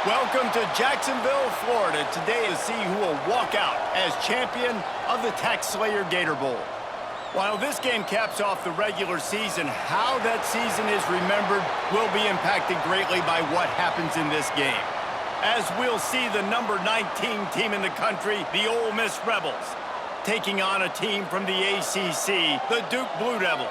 Welcome to Jacksonville, Florida. Today to see who will walk out as champion of the TaxSlayer Gator Bowl. While this game caps off the regular season, how that season is remembered will be impacted greatly by what happens in this game. As we'll see the number 19 team in the country, the Ole Miss Rebels, taking on a team from the ACC, the Duke Blue Devils.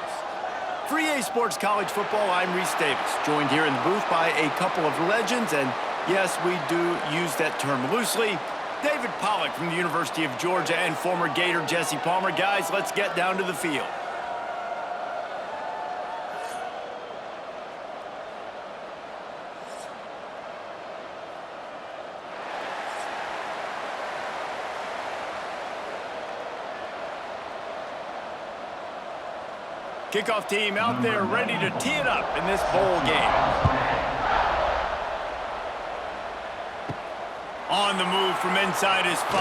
For EA Sports College Football, I'm Reese Davis, joined here in the booth by a couple of legends, and yes, we do use that term loosely. David Pollack from the University of Georgia and former Gator Jesse Palmer. Guys, let's get down to the field. Kickoff team out there ready to tee it up in this bowl game. On the move from inside his 5.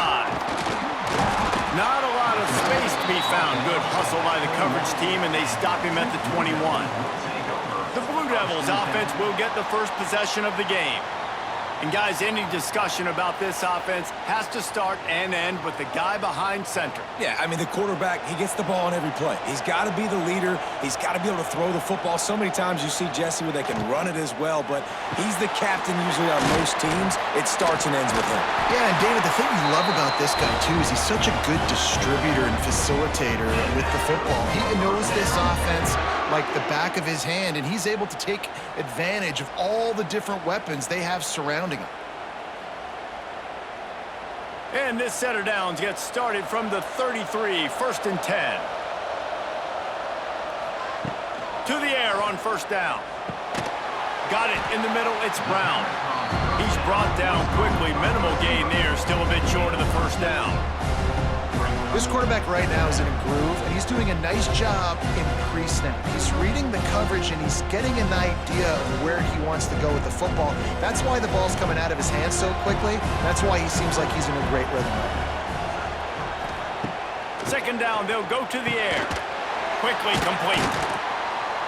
Not a lot of space to be found. Good hustle by the coverage team, and they stop him at the 21. The Blue Devils offense will get the first possession of the game. And guys, any discussion about this offense has to start and end with the guy behind center. Yeah, I mean, the quarterback, he gets the ball on every play. He's got to be the leader. He's got to be able to throw the football. So many times you see Jesse where they can run it as well, but he's the captain usually on most teams. It starts and ends with him. Yeah, and David, the thing you love about this guy, too, is he's such a good distributor and facilitator with the football. He knows this offense like the back of his hand, and he's able to take advantage of all the different weapons they have surrounding him. And this set of downs gets started from the 33, 1st and 10. To the air on 1st down. Got it in the middle, it's Brown. He's brought down quickly, minimal gain there, still a bit short of the 1st down. This quarterback right now is in a groove, and he's doing a nice job in pre-snap. He's reading the coverage, and he's getting an idea of where he wants to go with the football. That's why the ball's coming out of his hands so quickly. That's why he seems like he's in a great rhythm right now. 2nd down, they'll go to the air. Quickly complete.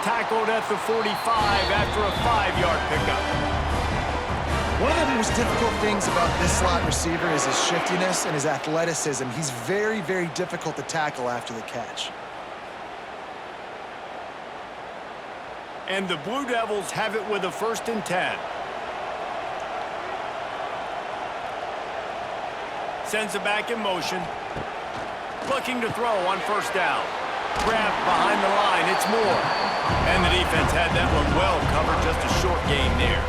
Tackled at the 45 after a 5-yard pickup. One of the most difficult things about this slot receiver is his shiftiness and his athleticism. He's very, very difficult to tackle after the catch. And the Blue Devils have it with a 1st and 10. Sends it back in motion. Looking to throw on 1st down. Grabbed behind the line, it's Moore. And the defense had that one well covered, just a short gain there.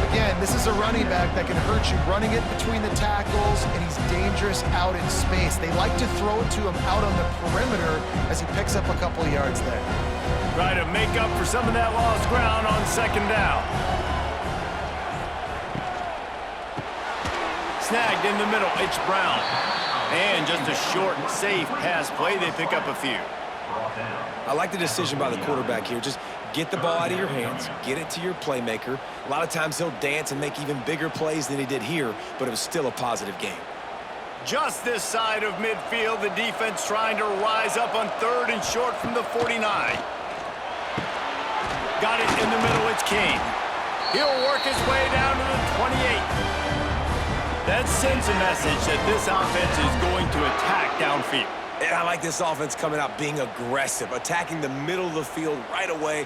Again, this is a running back that can hurt you, running it between the tackles, and he's dangerous out in space. They like to throw it to him out on the perimeter as he picks up a couple of yards there. Try to make up for some of that lost ground on 2nd down. Snagged in the middle, it's Brown. And just a short, safe pass play, they pick up a few. I like the decision by the quarterback here. Just get the ball out of your hands, get it to your playmaker. A lot of times he'll dance and make even bigger plays than he did here, but it was still a positive game. Just this side of midfield, the defense trying to rise up on 3rd and short from the 49. Got it in the middle, it's King. He'll work his way down to the 28. That sends a message that this offense is going to attack downfield. And I like this offense coming out being aggressive, attacking the middle of the field right away,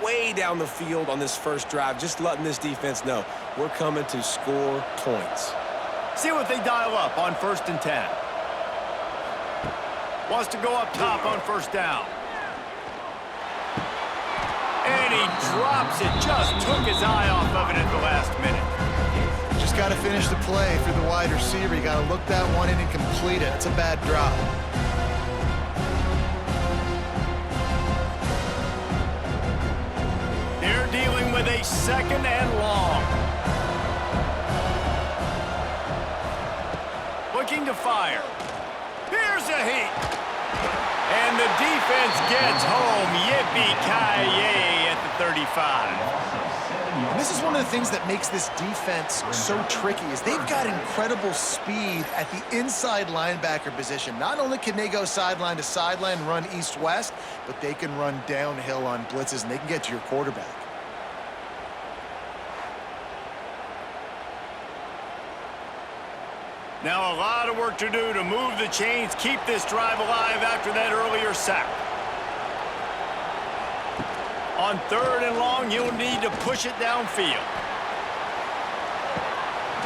way down the field on this first drive, just letting this defense know we're coming to score points. See what they dial up on 1st and 10. Wants to go up top on 1st down. And he drops it, just took his eye off of it at the last minute. Just got to finish the play for the wide receiver. You got to look that one in and complete it. It's a bad drop. They're dealing with a 2nd and long. Looking to fire. Here's a heat. And the defense gets home. Yippee-ki-yay at the 35. And this is one of the things that makes this defense so tricky is they've got incredible speed at the inside linebacker position. Not only can they go sideline to sideline, run east-west, but they can run downhill on blitzes, and they can get to your quarterback. Now a lot of work to do to move the chains, keep this drive alive after that earlier sack. On 3rd and long, you'll need to push it downfield.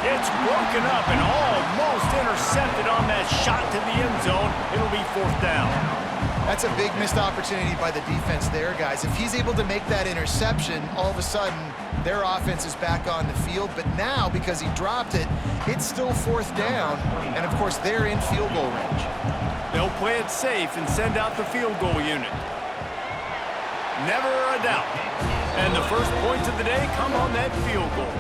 It's broken up and almost intercepted on that shot to the end zone. It'll be 4th down. That's a big missed opportunity by the defense there, guys. If he's able to make that interception, all of a sudden, their offense is back on the field. But now, because he dropped it, it's still 4th down. And, of course, they're in field goal range. They'll play it safe and send out the field goal unit. Never a doubt. And the first points of the day come on that field goal.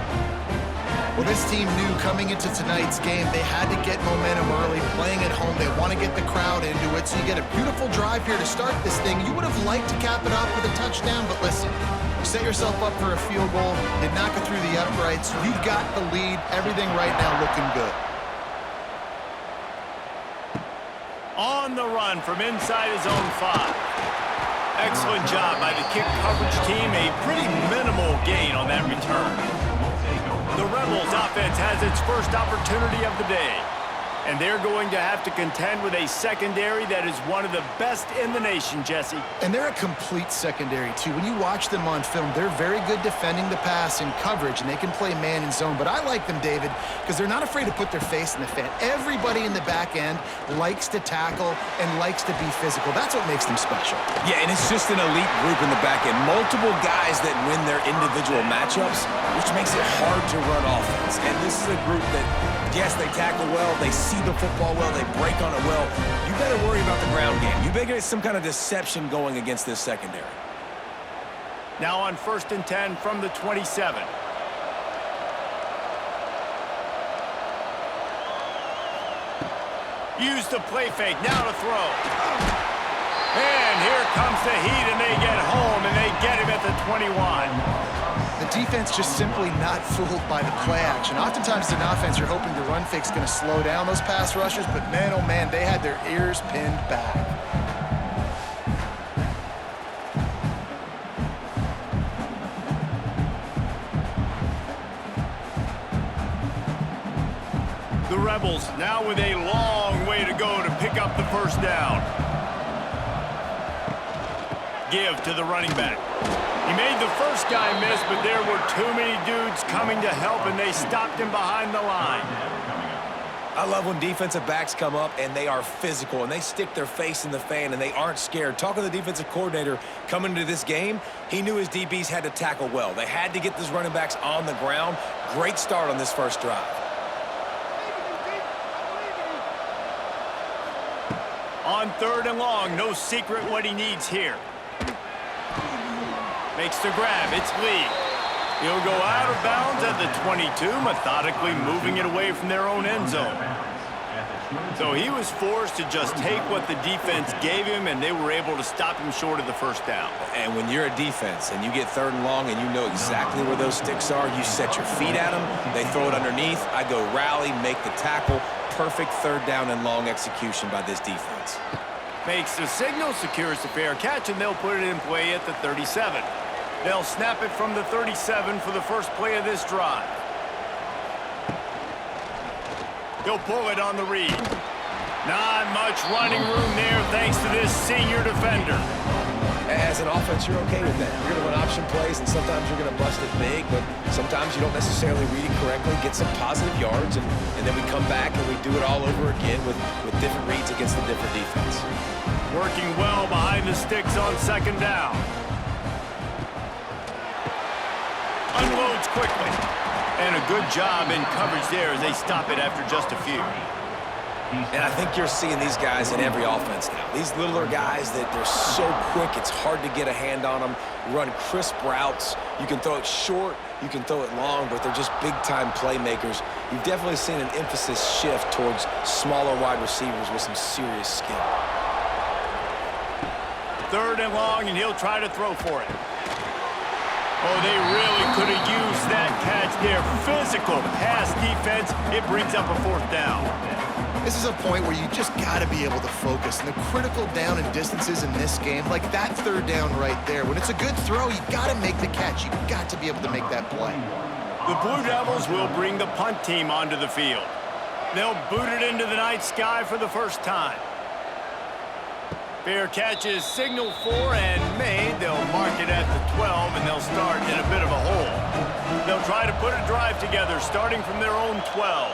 Well, this team knew coming into tonight's game they had to get momentum early, playing at home. They want to get the crowd into it, so you get a beautiful drive here to start this thing. You would have liked to cap it off with a touchdown, but listen, you set yourself up for a field goal, did not go through the uprights. You've got the lead, everything right now looking good. On the run from inside his own 5. Excellent job by the kick coverage team. A pretty minimal gain on that return. The Rebels offense has its first opportunity of the day. And they're going to have to contend with a secondary that is one of the best in the nation, Jesse. And they're a complete secondary, too. When you watch them on film, they're very good defending the pass in coverage, and they can play man and zone. But I like them, David, because they're not afraid to put their face in the fan. Everybody in the back end likes to tackle and likes to be physical. That's what makes them special. Yeah, and it's just an elite group in the back end. Multiple guys that win their individual matchups, which makes it hard to run offense. And this is a group that, yes, they tackle well, they see the football well, they break on it well. You better worry about the ground game. You better get some kind of deception going against this secondary. Now on 1st and 10 from the 27. Use the play fake, now to throw. And here comes the heat, and they get home, and they get him at the 21. The defense just simply not fooled by the play action. Oftentimes as an offense, you're hoping the run fake's going to slow down those pass rushers, but man, oh man, they had their ears pinned back. The Rebels now with a long way to go to pick up the 1st down. Give to the running back. He made the first guy miss, but there were too many dudes coming to help, and they stopped him behind the line. I love when defensive backs come up and they are physical and they stick their face in the fan and they aren't scared. Talking to the defensive coordinator coming into this game, he knew his DBs had to tackle well. They had to get those running backs on the ground. Great start on this first drive. On 3rd and long, no secret what he needs here. Makes the grab, it's Lee. He'll go out of bounds at the 22, methodically moving it away from their own end zone. So he was forced to just take what the defense gave him, and they were able to stop him short of the 1st down. And when you're a defense and you get 3rd and long and you know exactly where those sticks are, you set your feet at them, they throw it underneath, I go rally, make the tackle. Perfect 3rd down and long execution by this defense. Makes the signal, secures the fair catch, and they'll put it in play at the 37. They'll snap it from the 37 for the first play of this drive. He'll pull it on the read. Not much running room there thanks to this senior defender. As an offense, you're okay with that. You're going to run option plays, and sometimes you're going to bust it big, but sometimes you don't necessarily read it correctly, get some positive yards, and then we come back and we do it all over again with different reads against the different defense. Working well behind the sticks on 2nd down. Unloads quickly. And a good job in coverage there as they stop it after just a few. And I think you're seeing these guys in every offense now. These littler guys that they're so quick, it's hard to get a hand on them. Run crisp routes. You can throw it short, you can throw it long, but they're just big-time playmakers. You've definitely seen an emphasis shift towards smaller wide receivers with some serious skill. 3rd and long, and he'll try to throw for it. Oh, they really could have used that catch there. Physical pass defense. It brings up a 4th down. This is a point where you just got to be able to focus. And the critical down and distances in this game, like that 3rd down right there, when it's a good throw, you got to make the catch. You got to be able to make that play. The Blue Devils will bring the punt team onto the field. They'll boot it into the night sky for the first time. Fair catch is signaled for and made. They'll mark it at the 12, and they'll start in a bit of a hole. They'll try to put a drive together, starting from their own 12.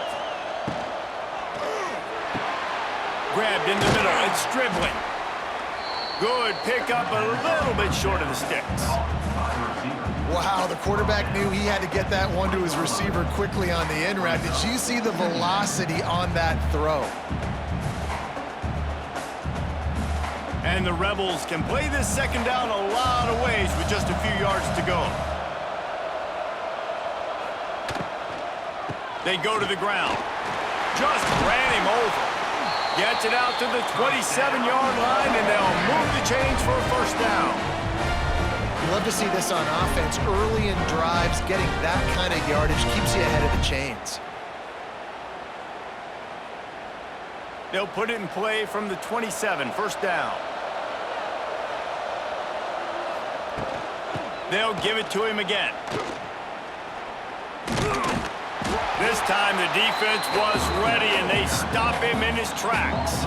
Grabbed in the middle. It's Stribling. Good pickup, a little bit short of the sticks. Wow, the quarterback knew he had to get that one to his receiver quickly on the in route. Did you see the velocity on that throw? And the Rebels can play this second down a lot of ways with just a few yards to go. They go to the ground. Just ran him over. Gets it out to the 27-yard line, and they'll move the chains for a first down. You love to see this on offense. Early in drives, getting that kind of yardage keeps you ahead of the chains. They'll put it in play from the 27, first down. They'll give it to him again. This time the defense was ready, and they stop him in his tracks.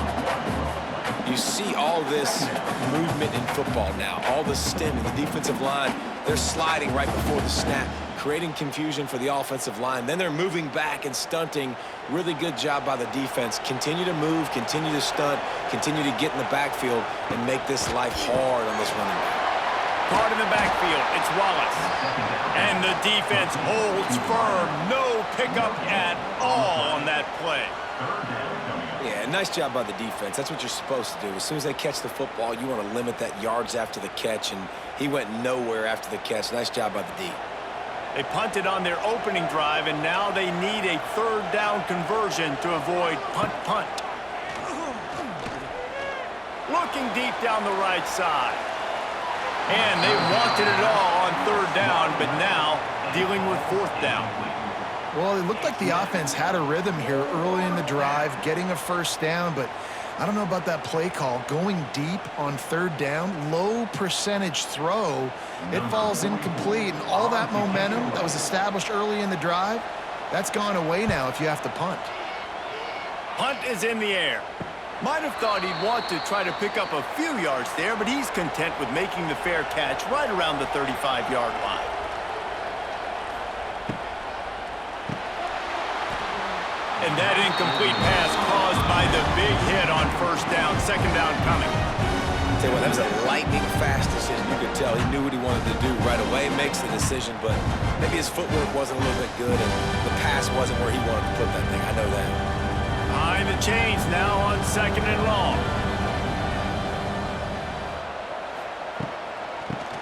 You see all this movement in football now, all the stemming, the defensive line, they're sliding right before the snap, creating confusion for the offensive line. Then they're moving back and stunting. Really good job by the defense. Continue to move, continue to stunt, continue to get in the backfield and make this life hard on this running back. Part in the backfield, it's Wallace. And the defense holds firm. No pickup at all on that play. Yeah, nice job by the defense. That's what you're supposed to do. As soon as they catch the football, you want to limit that yards after the catch, and he went nowhere after the catch. Nice job by the D. They punted on their opening drive, and now they need a third down conversion to avoid punt. Looking deep down the right side. And they wanted it all on third down, but now dealing with fourth down. Well, it looked like the offense had a rhythm here early in the drive, getting a first down, but I don't know about that play call. Going deep on third down, low percentage throw, it falls incomplete, and all that momentum that was established early in the drive, that's gone away now if you have to punt. Punt is in the air. Might have thought he'd want to try to pick up a few yards there, but he's content with making the fair catch right around the 35-yard line. And that incomplete pass caused by the big hit on first down. Second down coming. Tell you what, that was a lightning-fast decision. You could tell he knew what he wanted to do right away. Makes the decision, but maybe his footwork wasn't a little bit good, and the pass wasn't where he wanted to put that thing. I know that. Behind the chains now on second and long.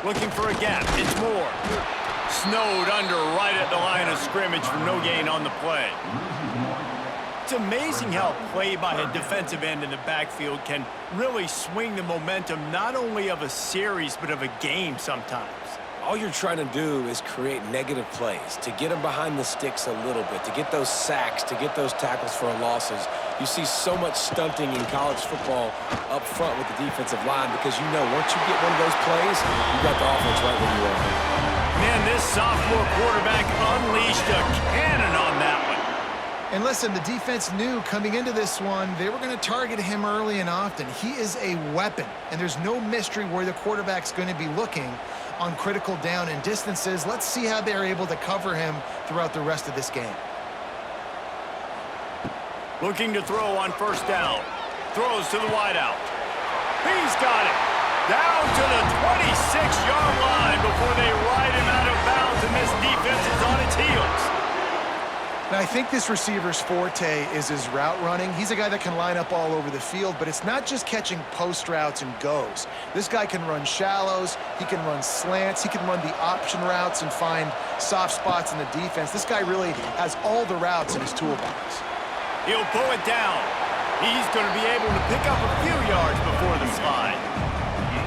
Looking for a gap. It's Moore. Snowed under right at the line of scrimmage for no gain on the play. It's amazing how play by a defensive end in the backfield can really swing the momentum not only of a series but of a game sometimes. All you're trying to do is create negative plays, to get them behind the sticks a little bit, to get those sacks, to get those tackles for losses. You see so much stunting in college football up front with the defensive line because you know once you get one of those plays, you got the offense right where you are. Man, this sophomore quarterback unleashed a cannon on that one. And listen, the defense knew coming into this one, they were going to target him early and often. He is a weapon, and there's no mystery where the quarterback's going to be looking on critical down and distances. Let's see how they're able to cover him throughout the rest of this game. Looking to throw on first down. Throws to the wideout. He's got it. Down to the 26-yard line before they ride him out of bounds, and this defense is on its heels. Now, I think this receiver's forte is his route running. He's a guy that can line up all over the field, but it's not just catching post routes and goes. This guy can run shallows, he can run slants, he can run the option routes and find soft spots in the defense. This guy really has all the routes in his toolbox. He'll pull it down. He's going to be able to pick up a few yards before the slide.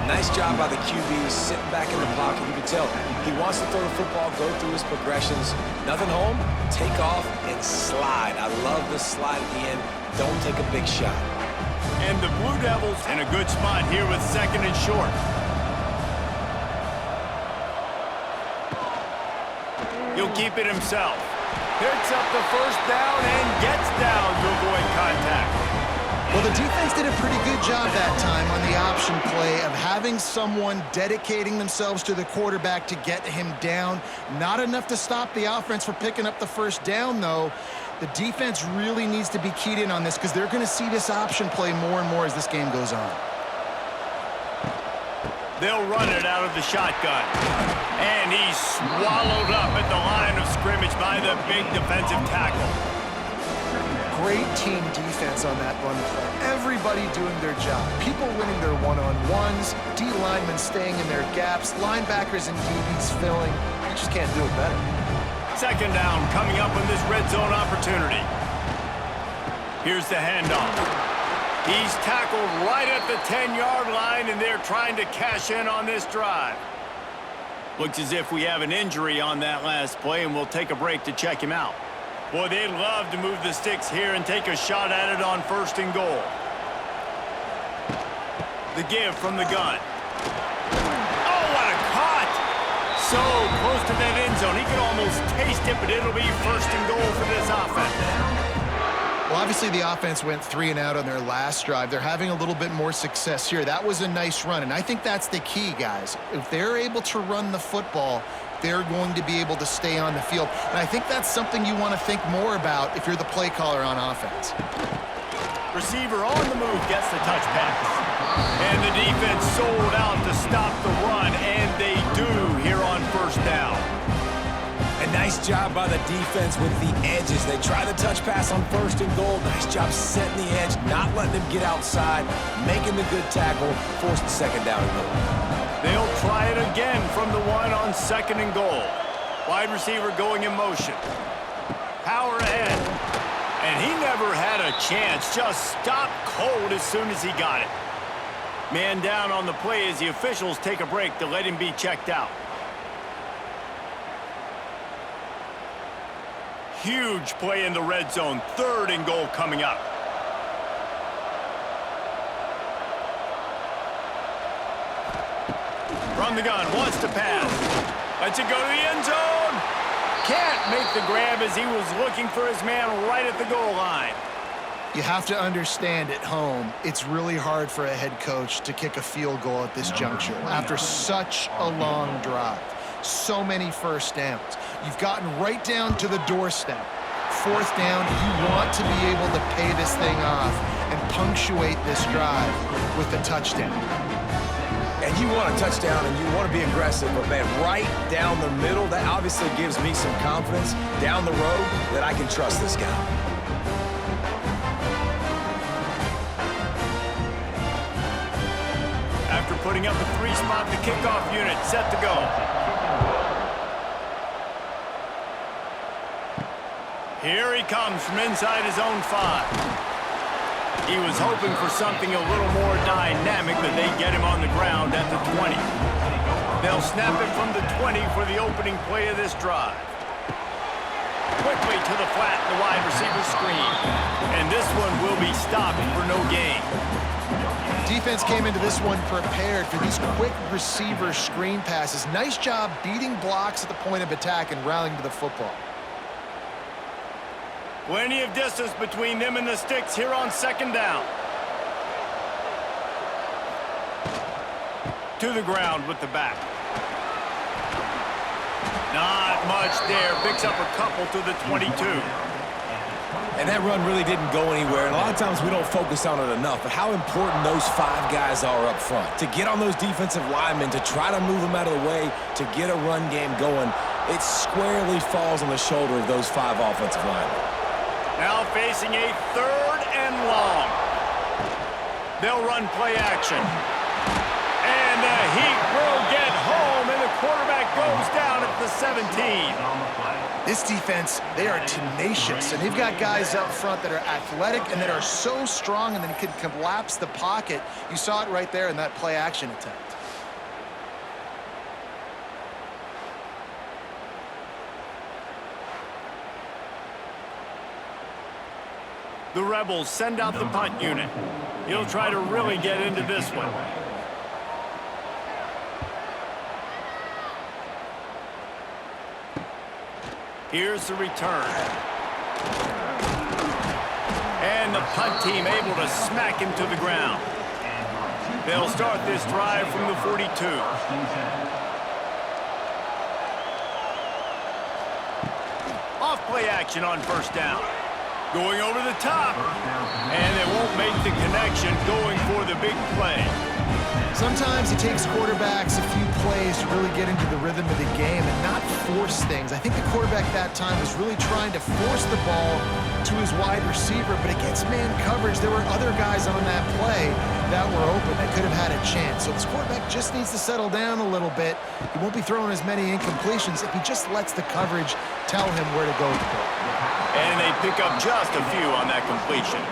Nice job by the QB sitting back in the pocket. You can tell he wants to throw the football, go through his progressions. Nothing home, take off and slide. I love the slide at the end. Don't take a big shot. And the Blue Devils in a good spot here with second and short. He'll keep it himself. Picks up the first down and gets down to avoid contact. Well, the defense did a pretty good job that time on the option play of having someone dedicating themselves to the quarterback to get him down. Not enough to stop the offense for picking up the first down, though. The defense really needs to be keyed in on this because they're going to see this option play more and more as this game goes on. They'll run it out of the shotgun. And he's swallowed up at the line of scrimmage by the big defensive tackle. Great team defense on that run play. Everybody doing their job. People winning their one-on-ones, D linemen staying in their gaps, linebackers and DBs filling. You just can't do it better. Second down coming up on this red zone opportunity. Here's the handoff. He's tackled right at the 10-yard line, and they're trying to cash in on this drive. Looks as if we have an injury on that last play, and we'll take a break to check him out. Boy, they'd love to move the sticks here and take a shot at it on 1st and goal. The give from the gun. Oh, what a cut! So close to that end zone. He could almost taste it, but it'll be 1st and goal for this offense. Well, obviously the offense went 3 and out on their last drive. They're having a little bit more success here. That was a nice run, and I think that's the key, guys. If they're able to run the football, they're going to be able to stay on the field. And I think that's something you want to think more about if you're the play caller on offense. Receiver on the move gets the touch pass. And the defense sold out to stop the run, and they do here on 1st down. A nice job by the defense with the edges. They try the touch pass on 1st and goal. Nice job setting the edge, not letting him get outside, making the good tackle, forced the 2nd down and goal. They'll try it again from the 1 on 2nd and goal. Wide receiver going in motion. Power ahead. And he never had a chance. Just stopped cold as soon as he got it. Man down on the play as the officials take a break to let him be checked out. Huge play in the red zone. 3rd and goal coming up. From the gun, wants to pass. Lets it go to the end zone. Can't make the grab as he was looking for his man right at the goal line. You have to understand at home, it's really hard for a head coach to kick a field goal at this juncture after such a long drive. So many 1st downs. You've gotten right down to the doorstep. 4th down, you want to be able to pay this thing off and punctuate this drive with a touchdown. And you want a touchdown and you want to be aggressive, but man, right down the middle, that obviously gives me some confidence down the road that I can trust this guy. After putting up a 3-spot, the kickoff unit set to go. Here he comes from inside his own 5. He was hoping for something a little more dynamic, but they get him on the ground at the 20. They'll snap it from the 20 for the opening play of this drive. Quickly to the flat, the wide receiver screen. And this one will be stopped for no gain. Defense came into this one prepared for these quick receiver screen passes. Nice job beating blocks at the point of attack and rallying to the football. Plenty of distance between them and the sticks here on 2nd down. To the ground with the back. Not much there. Picks up a couple to the 22. And that run really didn't go anywhere. And a lot of times we don't focus on it enough, but how important those 5 guys are up front. To get on those defensive linemen, to try to move them out of the way, to get a run game going, it squarely falls on the shoulder of those 5 offensive linemen. Now facing a 3rd and long. They'll run play action. And the Heat will get home, and the quarterback goes down at the 17. This defense, they are tenacious, and they've got guys up front that are athletic and that are so strong and then can collapse the pocket. You saw it right there in that play action attempt. The Rebels send out the punt unit. He'll try to really get into this one. Here's the return. And the punt team able to smack him to the ground. They'll start this drive from the 42. Off play action on first down. Going over the top. And they won't make the connection going for the big play. Sometimes it takes quarterbacks a few plays to really get into the rhythm of the game and not force things. I think the quarterback that time was really trying to force the ball to his wide receiver, but against man coverage, there were other guys on that play that were open that could have had a chance. So this quarterback just needs to settle down a little bit. He won't be throwing as many incompletions if he just lets the coverage tell him where to go with the ball. And they pick up just a few on that completion.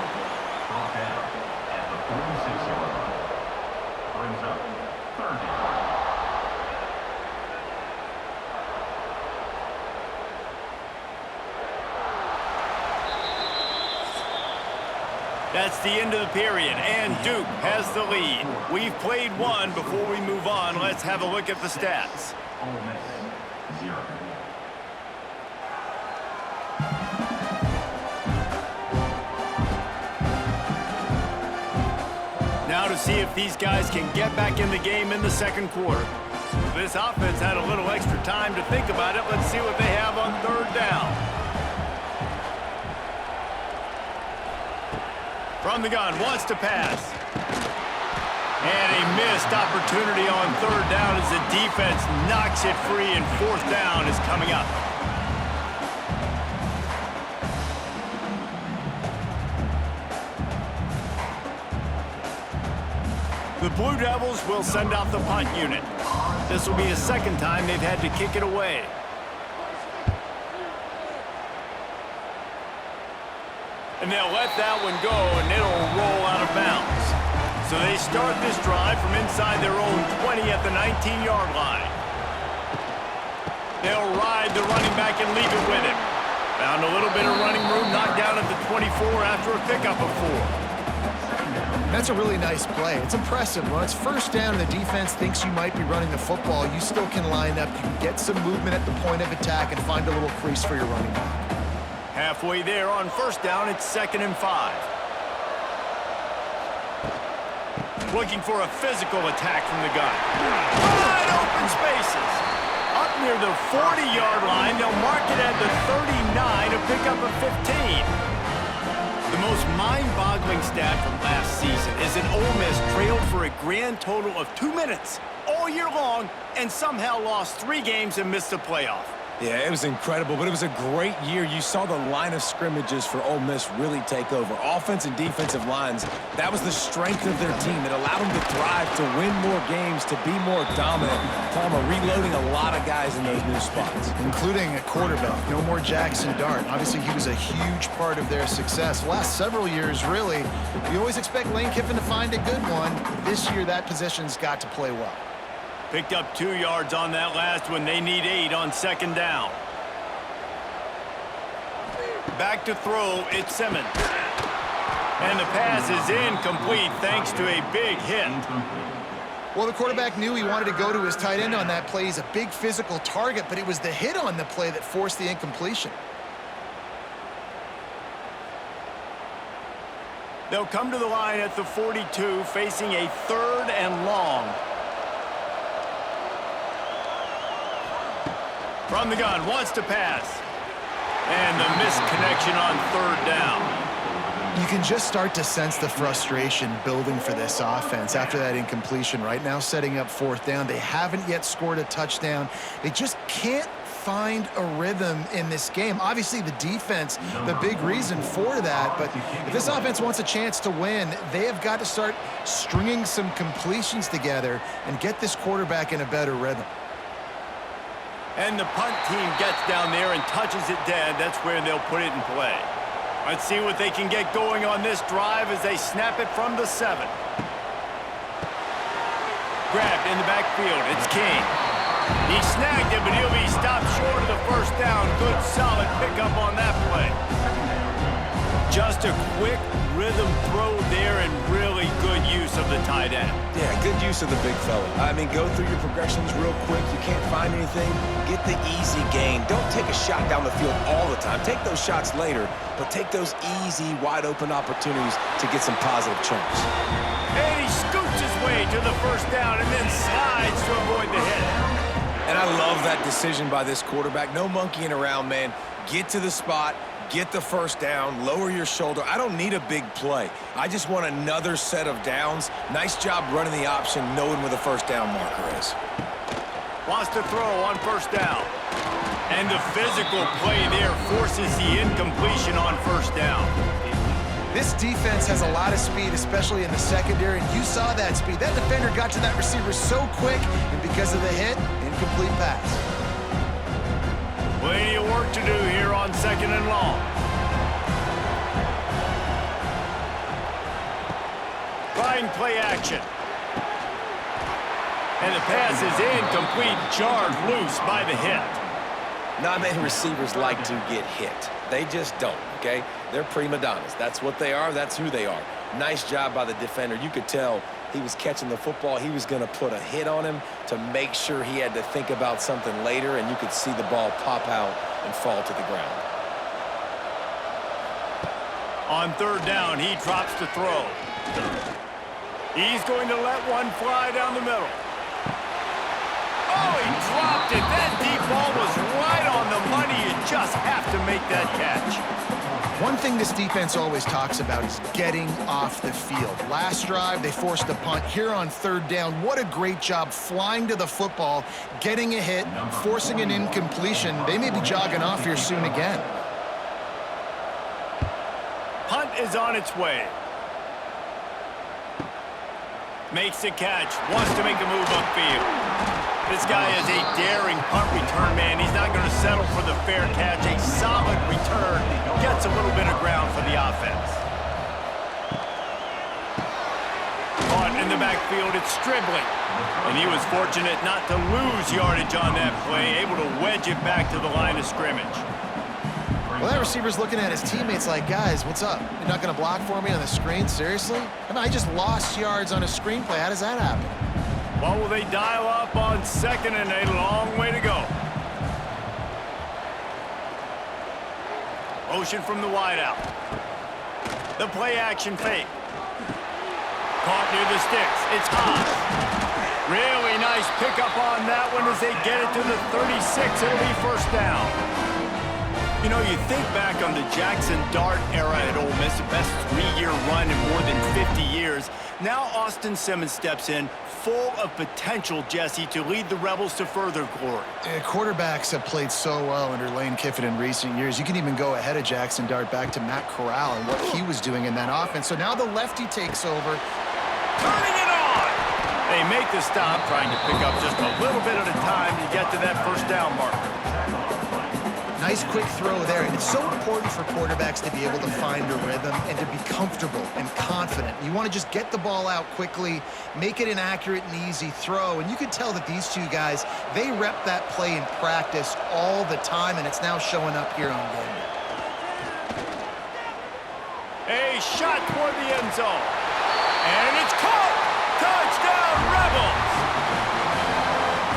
That's the end of the period, and Duke has the lead. We've played one. Before we move on, let's have a look at the stats. Ole Miss, 0. Now to see if these guys can get back in the game in the second quarter. This offense had a little extra time to think about it. Let's see what they have on third down. From the gun, wants to pass. And a missed opportunity on third down as the defense knocks it free, and fourth down is coming up. The Blue Devils will send out the punt unit. This will be a second time they've had to kick it away. And they'll let that one go, and it'll roll out of bounds. So they start this drive from inside their own 20 at the 19-yard line. They'll ride the running back and leave it with him. Found a little bit of running room, knocked down at the 24 after a pickup of 4. That's a really nice play. It's impressive. When it's first down and the defense thinks you might be running the football, you still can line up. You can get some movement at the point of attack and find a little crease for your running back. Halfway there on first down, it's 2nd and 5. Looking for a physical attack from the gun. Wide open spaces. Up near the 40-yard line, they'll mark it at the 39, a pickup of 15. The most mind-boggling stat from last season is that Ole Miss trailed for a grand total of 2 minutes all year long and somehow lost 3 games and missed the playoff. Yeah, it was incredible, but it was a great year. You saw the line of scrimmages for Ole Miss really take over. Offense and defensive lines, that was the strength of their team. It allowed them to thrive, to win more games, to be more dominant. Palmer reloading a lot of guys in those new spots. Including a quarterback. No more Jackson Dart. Obviously, he was a huge part of their success. Last several years, really, you always expect Lane Kiffin to find a good one. This year, that position's got to play well. Picked up 2 yards on that last one. They need 8 on second down. Back to throw, it's Simmons. And the pass is incomplete thanks to a big hit. Well, the quarterback knew he wanted to go to his tight end on that play. He's a big physical target, but it was the hit on the play that forced the incompletion. They'll come to the line at the 42, facing a 3rd and long. From the gun, wants to pass. And the missed connection on third down. You can just start to sense the frustration building for this offense after that incompletion. Right now, setting up 4th down. They haven't yet scored a touchdown. They just can't find a rhythm in this game. Obviously, the defense, the big reason for that. But if this offense wants a chance to win, they have got to start stringing some completions together and get this quarterback in a better rhythm. And the punt team gets down there and touches it dead. That's where they'll put it in play. Let's see what they can get going on this drive as they snap it from the 7. Grabbed in the backfield. It's King. He snagged it, but he'll be stopped short of the first down. Good, solid pickup on that play. Just a quick rhythm throw there and really good use of the tight end. Yeah, good use of the big fella. I mean, go through your progressions real quick. You can't find anything. Get the easy gain. Don't take a shot down the field all the time. Take those shots later, but take those easy, wide-open opportunities to get some positive chunks. And he scoots his way to the first down and then slides to avoid the hit. And I love that decision by this quarterback. No monkeying around, man. Get to the spot. Get the first down, lower your shoulder. I don't need a big play. I just want another set of downs. Nice job running the option, knowing where the first down marker is. Wants to throw on first down. And the physical play there forces the incompletion on first down. This defense has a lot of speed, especially in the secondary, and you saw that speed. That defender got to that receiver so quick, and because of the hit, incomplete pass. Plenty of work to do here on 2nd and long. Trying play action. And the pass is incomplete, jarred loose by the hit. Not many receivers like to get hit. They just don't, okay? They're prima donnas. That's what they are. That's who they are. Nice job by the defender. You could tell he was catching the football. He was going to put a hit on him to make sure he had to think about something later, and you could see the ball pop out and fall to the ground. On 3rd down, he drops to throw. He's going to let one fly down the middle. Oh, he dropped it. That deep ball was right on the money. You just have to make that catch. One thing this defense always talks about is getting off the field. Last drive, they forced a punt. Here on 3rd down, what a great job flying to the football, getting a hit, forcing an incompletion. They may be jogging off here soon again. Punt is on its way. Makes the catch. Wants to make a move upfield. This guy is a daring punt return man. He's not going to settle for the fair catch. A solid return. Gets a little bit of ground for the offense. Caught in the backfield. It's Stribling. And he was fortunate not to lose yardage on that play. Able to wedge it back to the line of scrimmage. Well, that receiver's looking at his teammates like, guys, what's up? You're not going to block for me on the screen? Seriously? I mean, I just lost yards on a screenplay. How does that happen? Well, will they dial up on 2nd and a long way to go? Motion from the wideout. The play action fake. Caught near the sticks. It's Haas. Really nice pickup on that one as they get it to the 36. It'll be first down. You know, you think back on the Jackson Dart era at Ole Miss, the best 3-year run in more than 50 years. Now Austin Simmons steps in, full of potential, Jesse, to lead the Rebels to further glory. Quarterbacks have played so well under Lane Kiffin in recent years. You can even go ahead of Jackson Dart back to Matt Corral and what he was doing in that offense. So now the lefty takes over. Turning it on! They make the stop, trying to pick up just a little bit at a time to get to that first down marker. Nice quick throw there, and it's so important for quarterbacks to be able to find a rhythm and to be comfortable and confident. You want to just get the ball out quickly, make it an accurate and easy throw, and you can tell that these two guys, they rep that play in practice all the time, and it's now showing up here on game day. A shot toward the end zone, and it's caught! Touchdown, Rebels!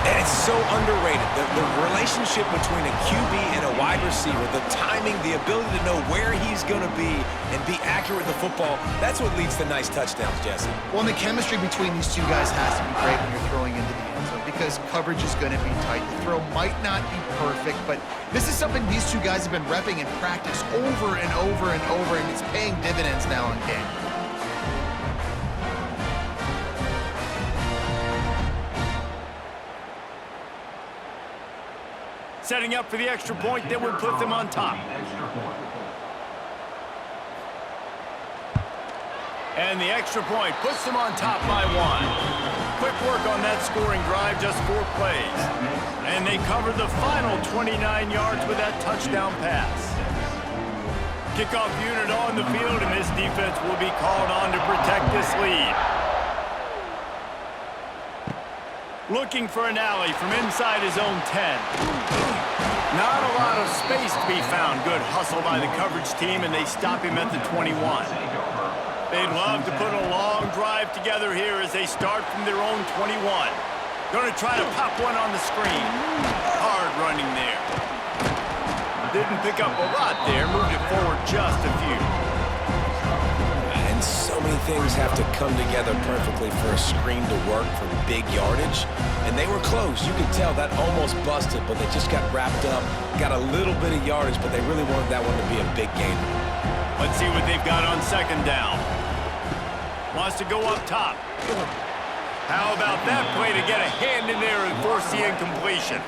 And it's so underrated. The relationship between a QB and a wide receiver, the timing, the ability to know where he's going to be and be accurate with the football, that's what leads to nice touchdowns, Jesse. Well, and the chemistry between these two guys has to be great when you're throwing into the end zone because coverage is going to be tight. The throw might not be perfect, but this is something these two guys have been repping in practice over and over and over, and it's paying dividends now in game. Setting up for the extra point that would put them on top. And the extra point puts them on top by 1. Quick work on that scoring drive, just 4 plays. And they cover the final 29 yards with that touchdown pass. Kickoff unit on the field, and this defense will be called on to protect this lead. Looking for an alley from inside his own 10. Not a lot of space to be found. Good hustle by the coverage team, and they stop him at the 21. They'd love to put a long drive together here as they start from their own 21. Going to try to pop one on the screen. Hard running there. Didn't pick up a lot there. Moved it forward just a few. And so many things have to come together perfectly for a screen to work for big yardage. And they were close. You could tell that almost busted, but they just got wrapped up. Got a little bit of yardage, but they really wanted that one to be a big gain. Let's see what they've got on second down. Wants to go up top. How about that play to get a hand in there and force the incompletion?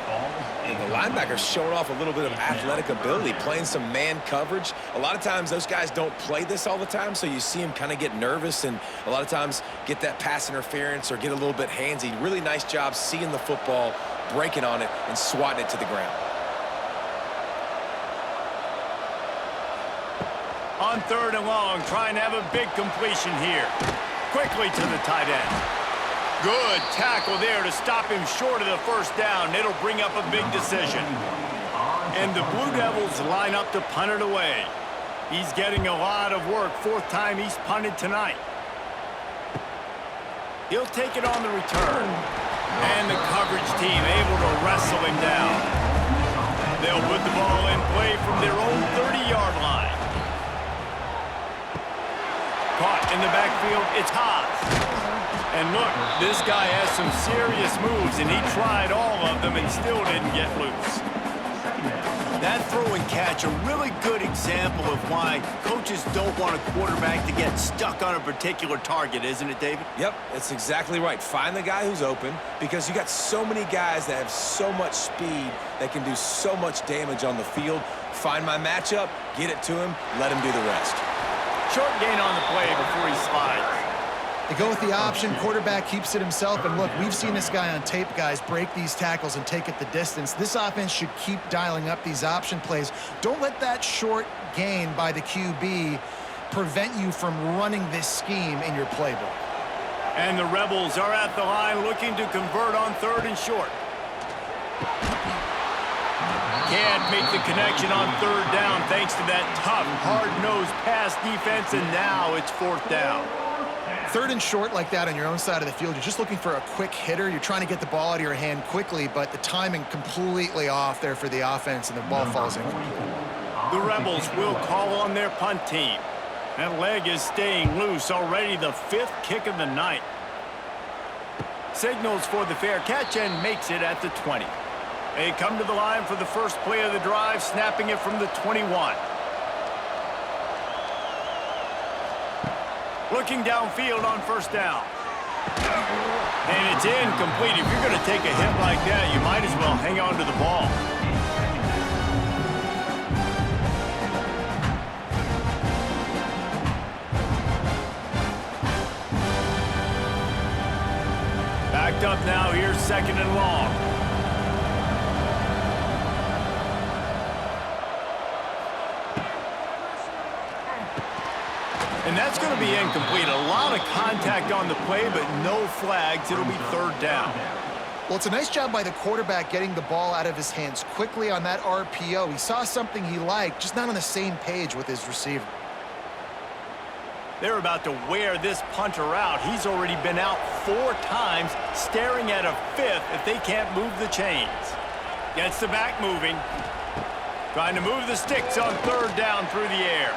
And the linebacker's showing off a little bit of athletic ability, playing some man coverage. A lot of times those guys don't play this all the time, so you see him kind of get nervous and a lot of times get that pass interference or get a little bit handsy. Really nice job seeing the football, breaking on it, and swatting it to the ground. On third and long, trying to have a big completion here. Quickly to the tight end. Good tackle there to stop him short of the first down. It'll bring up a big decision. And the Blue Devils line up to punt it away. He's getting a lot of work. Fourth time he's punted tonight. He'll take it on the return. And the coverage team able to wrestle him down. They'll put the ball in play from their own 30-yard line. Caught in the backfield, it's Haas. And look, this guy has some serious moves, and he tried all of them and still didn't get loose. That throw and catch, a really good example of why coaches don't want a quarterback to get stuck on a particular target, isn't it, David? Yep, that's exactly right. Find the guy who's open because you got so many guys that have so much speed that can do so much damage on the field. Find my matchup, get it to him, let him do the rest. Short gain on the play before he slides. They go with the option, quarterback keeps it himself, and look, we've seen this guy on tape, guys, break these tackles and take it the distance. This offense should keep dialing up these option plays. Don't let that short gain by the QB prevent you from running this scheme in your playbook. And the Rebels are at the line looking to convert on third and short. Can't make the connection on third down thanks to that tough, hard-nosed pass defense, and now it's fourth down. Third and short like that on your own side of the field, you're just looking for a quick hitter. You're trying to get the ball out of your hand quickly, but the timing completely off there for the offense, and the ball falls incomplete. The Rebels will call on their punt team. That leg is staying loose, already the fifth kick of the night. Signals for the fair catch and makes it at the 20. They come to the line for the first play of the drive, snapping it from the 21. Looking downfield on first down. And it's incomplete. If you're going to take a hit like that, you might as well hang on to the ball. Backed up now, here's second and long. And that's going to be incomplete. A lot of contact on the play, but no flags. It'll be third down. Well, it's a nice job by the quarterback getting the ball out of his hands quickly on that RPO. He saw something he liked, just not on the same page with his receiver. They're about to wear this punter out. He's already been out 4 times, staring at a fifth if they can't move the chains. Gets the back moving. Trying to move the sticks on third down through the air.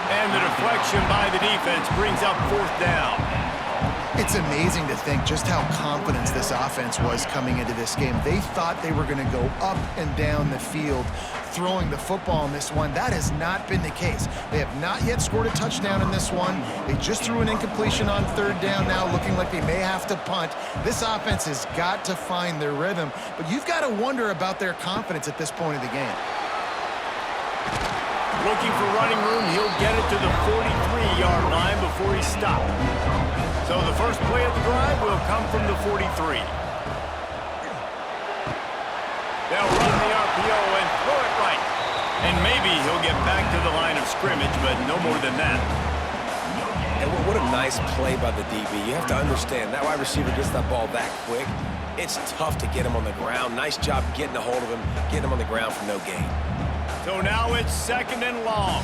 And the deflection by the defense brings up fourth down. It's amazing to think just how confident this offense was coming into this game. They thought they were going to go up and down the field throwing the football in this one. That has not been the case. They have not yet scored a touchdown in this one. They just threw an incompletion on third down now, looking like they may have to punt. This offense has got to find their rhythm, but you've got to wonder about their confidence at this point of the game. Looking for running room, he'll get it to the 43-yard line before he stopped. So the first play of the drive will come from the 43. They'll run the RPO and throw it right. And maybe he'll get back to the line of scrimmage, but no more than that. And what a nice play by the DB. You have to understand, that wide receiver gets that ball that quick. It's tough to get him on the ground. Nice job getting a hold of him, getting him on the ground for no gain. So now it's 2nd and long.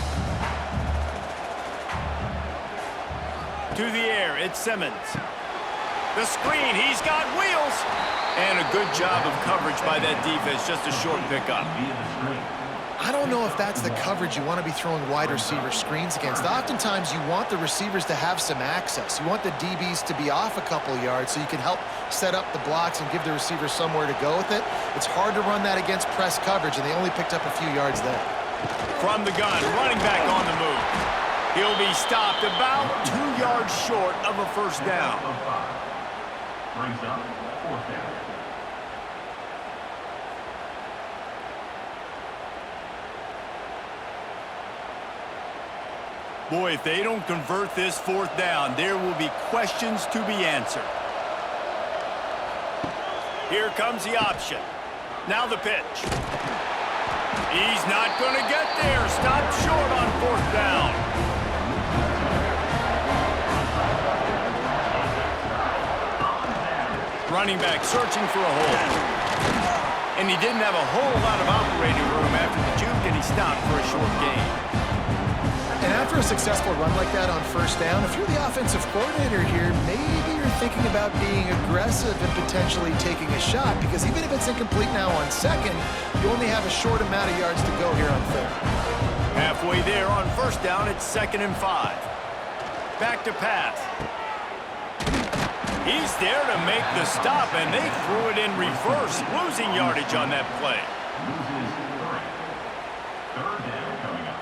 To the air, it's Simmons. The screen, he's got wheels. And a good job of coverage by that defense, just a short pickup. I don't know if that's the coverage you want to be throwing wide receiver screens against. Oftentimes, you want the receivers to have some access. You want the DBs to be off a couple yards so you can help set up the blocks and give the receiver somewhere to go with it. It's hard to run that against press coverage, and they only picked up a few yards there. From the gun, running back on the move. He'll be stopped about 2 yards short of a first down. Brings up 4th down. Boy, if they don't convert this 4th down, there will be questions to be answered. Here comes the option. Now the pitch. He's not going to get there. Stopped short on 4th down. Running back searching for a hole. And he didn't have a whole lot of operating room after the juke, and he stopped for a short gain. And after a successful run like that on 1st down, if you're the offensive coordinator here, maybe you're thinking about being aggressive and potentially taking a shot, because even if it's incomplete now on 2nd, you only have a short amount of yards to go here on 3rd. Halfway there on 1st down, it's 2nd and 5. Back to pass. He's there to make the stop, and they threw it in reverse, losing yardage on that play. Loses 3. 3rd down coming up.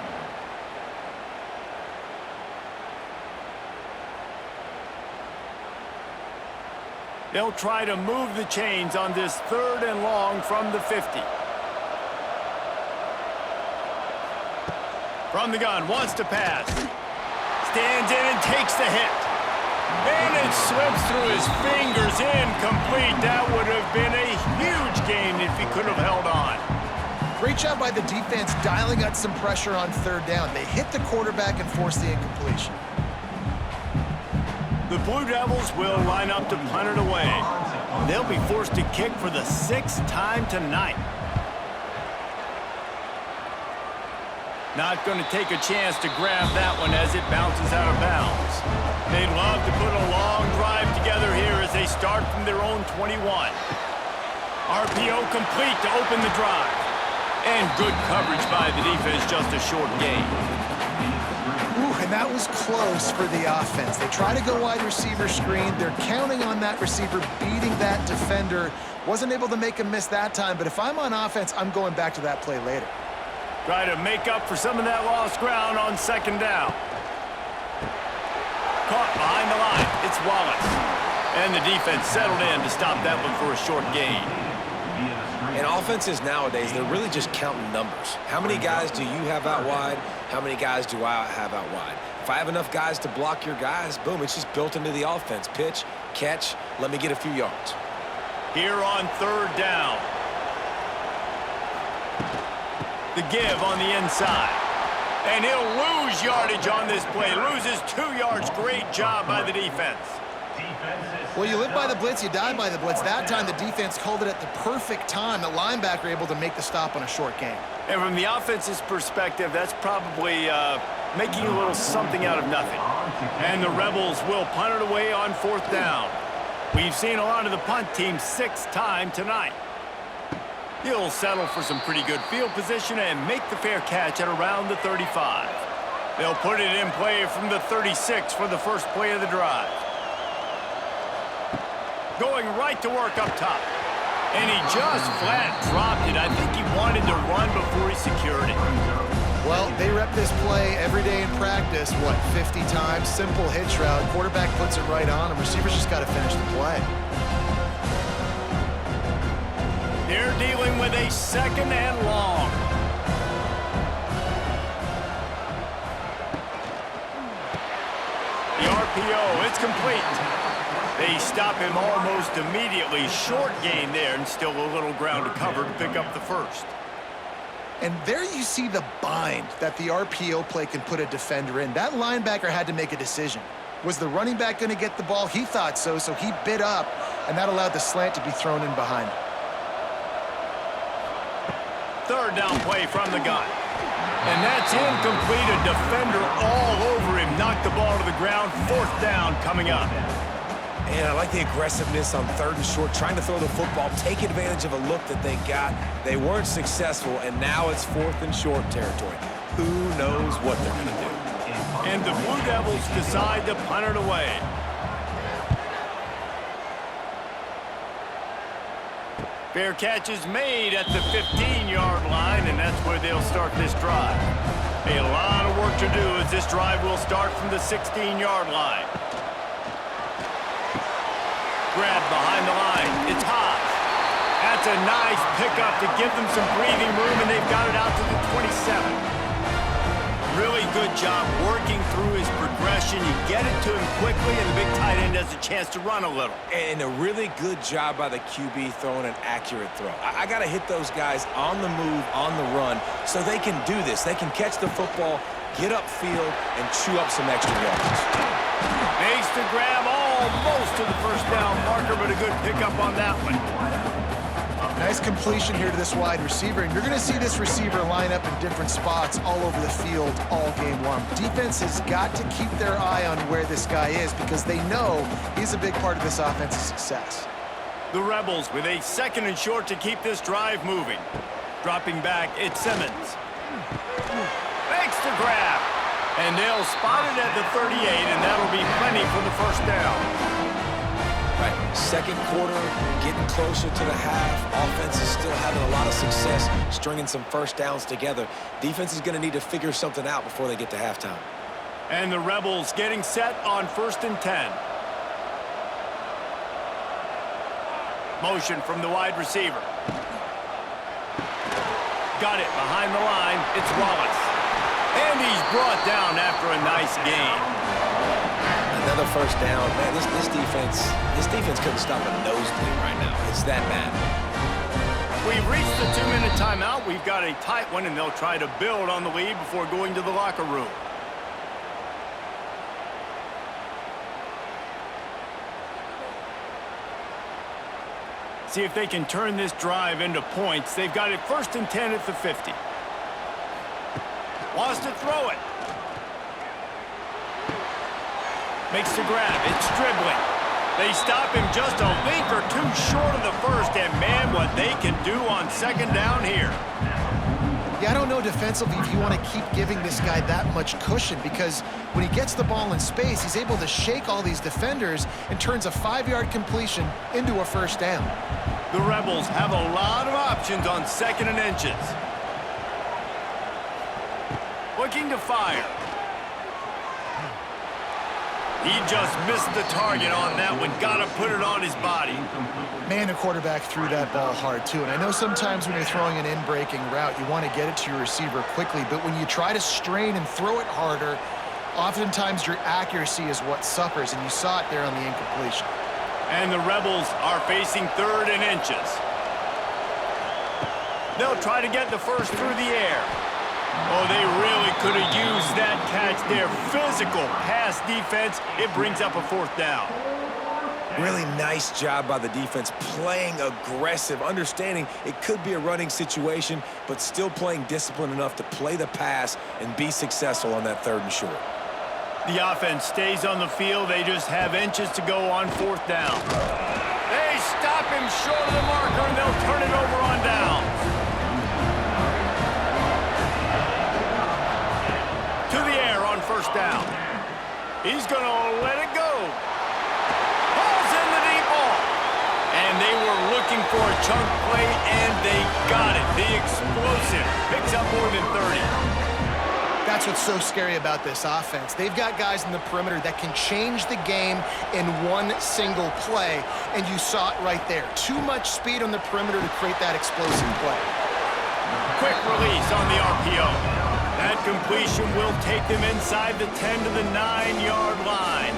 They'll try to move the chains on this 3rd and long from the 50. From the gun, wants to pass. Stands in and takes the hit. And it slips through his fingers, incomplete. That would have been a huge gain if he could have held on. Great job by the defense dialing out some pressure on 3rd down. They hit the quarterback and forced the incompletion. The Blue Devils will line up to punt it away. They'll be forced to kick for the 6th time tonight. Not going to take a chance to grab that one as it bounces out of bounds. They'd love to put a long drive together here as they start from their own 21. RPO complete to open the drive. And good coverage by the defense, just a short gain. Ooh, and that was close for the offense. They try to go wide receiver screen. They're counting on that receiver beating that defender. Wasn't able to make him miss that time, but if I'm on offense, I'm going back to that play later. Try to make up for some of that lost ground on 2nd down. Caught behind the line. It's Wallace. And the defense settled in to stop that one for a short gain. In offenses nowadays, they're really just counting numbers. How many guys do you have out wide? How many guys do I have out wide? If I have enough guys to block your guys, boom, it's just built into the offense. Pitch, catch, let me get a few yards. Here on 3rd down. The give on the inside. And he'll lose yardage on this play. Loses 2 yards. Great job by the defense. Well, you live by the blitz, you die by the blitz. That time, the defense called it at the perfect time. The linebacker able to make the stop on a short gain. And from the offense's perspective, that's probably making a little something out of nothing. And the Rebels will punt it away on 4th down. We've seen a lot of the punt team 6th time tonight. He'll settle for some pretty good field position and make the fair catch at around the 35. They'll put it in play from the 36 for the first play of the drive. Going right to work up top. And he just flat dropped it. I think he wanted to run before he secured it. Well, they rep this play every day in practice, 50 times? Simple hitch route. Quarterback puts it right on, and receivers just got to finish the play. They're dealing with a 2nd and long. The RPO, it's complete. They stop him almost immediately. Short gain there, and still a little ground to cover to pick up the 1st. And there you see the bind that the RPO play can put a defender in. That linebacker had to make a decision. Was the running back going to get the ball? He thought so, so he bit up and that allowed the slant to be thrown in behind. Third down play from the gun. And that's incomplete. A defender all over him. Knocked the ball to the ground. Fourth down coming up. And I like the aggressiveness on third and short, trying to throw the football, take advantage of a look that they got. They weren't successful, and now it's fourth and short territory. Who knows what they're going to do? And the Blue Devils decide to punt it away. Fair catch is made at the 15-yard line, and that's where they'll start this drive. A lot of work to do as this drive will start from the 16-yard line. Grab behind the line. It's Haas. That's a nice pickup to give them some breathing room, and they've got it out to the 27. Really good job working through his progression. You get it to him quickly, and the big tight end has a chance to run a little. And a really good job by the QB throwing an accurate throw. I got to hit those guys on the move, on the run, so they can do this. They can catch the football, get upfield, and chew up some extra yards. Makes the grab almost to the first down marker, but a good pickup on that one. Nice completion here to this wide receiver, and you're going to see this receiver line up in different spots all over the field all game long. Defense has got to keep their eye on where this guy is because they know he's a big part of this offense's success. The Rebels with a second and short to keep this drive moving. Dropping back, it's Simmons. Makes the grab. And they'll spot it at the 38, and that'll be plenty for the first down. Right, second quarter, getting closer to the half. Offense is still having a lot of success stringing some first downs together. Defense is going to need to figure something out before they get to halftime. And the Rebels getting set on 1st and 10. Motion from the wide receiver. Got it behind the line. It's Wallace. And he's brought down after a nice gain. Another first down. Man, this defense couldn't stop a nosebleed right now. It's that bad. We've reached the 2-minute timeout. We've got a tight one, and they'll try to build on the lead before going to the locker room. See if they can turn this drive into points. They've got it 1st and 10 at the 50. Wants to throw it. Makes the grab. It's dribbling. They stop him just a link or two short of the first, and man, what they can do on second down here. Yeah, I don't know defensively if you want to keep giving this guy that much cushion because when he gets the ball in space, he's able to shake all these defenders and turns a 5-yard completion into a first down. The Rebels have a lot of options on 2nd and inches. Looking to fire. He just missed the target on that one. Got to put it on his body. Man, the quarterback threw that ball hard, too. And I know sometimes when you're throwing an in-breaking route, you want to get it to your receiver quickly. But when you try to strain and throw it harder, oftentimes your accuracy is what suffers. And you saw it there on the incompletion. And the Rebels are facing 3rd and inches. They'll try to get the first through the air. Oh, they really could have used that catch there. Physical pass defense. It brings up a 4th down. Really nice job by the defense, playing aggressive, understanding it could be a running situation, but still playing disciplined enough to play the pass and be successful on that 3rd and short. The offense stays on the field. They just have inches to go on 4th down. They stop him short of the marker, and they'll turn it over on downs. To the air on 1st down. He's going to let it go. Ball's in the deep ball. And they were looking for a chunk play, and they got it. The explosive picks up more than 30. That's what's so scary about this offense. They've got guys in the perimeter that can change the game in one single play, and you saw it right there. Too much speed on the perimeter to create that explosive play. Quick release on the RPO. That completion will take them inside the 10 to the 9-yard line.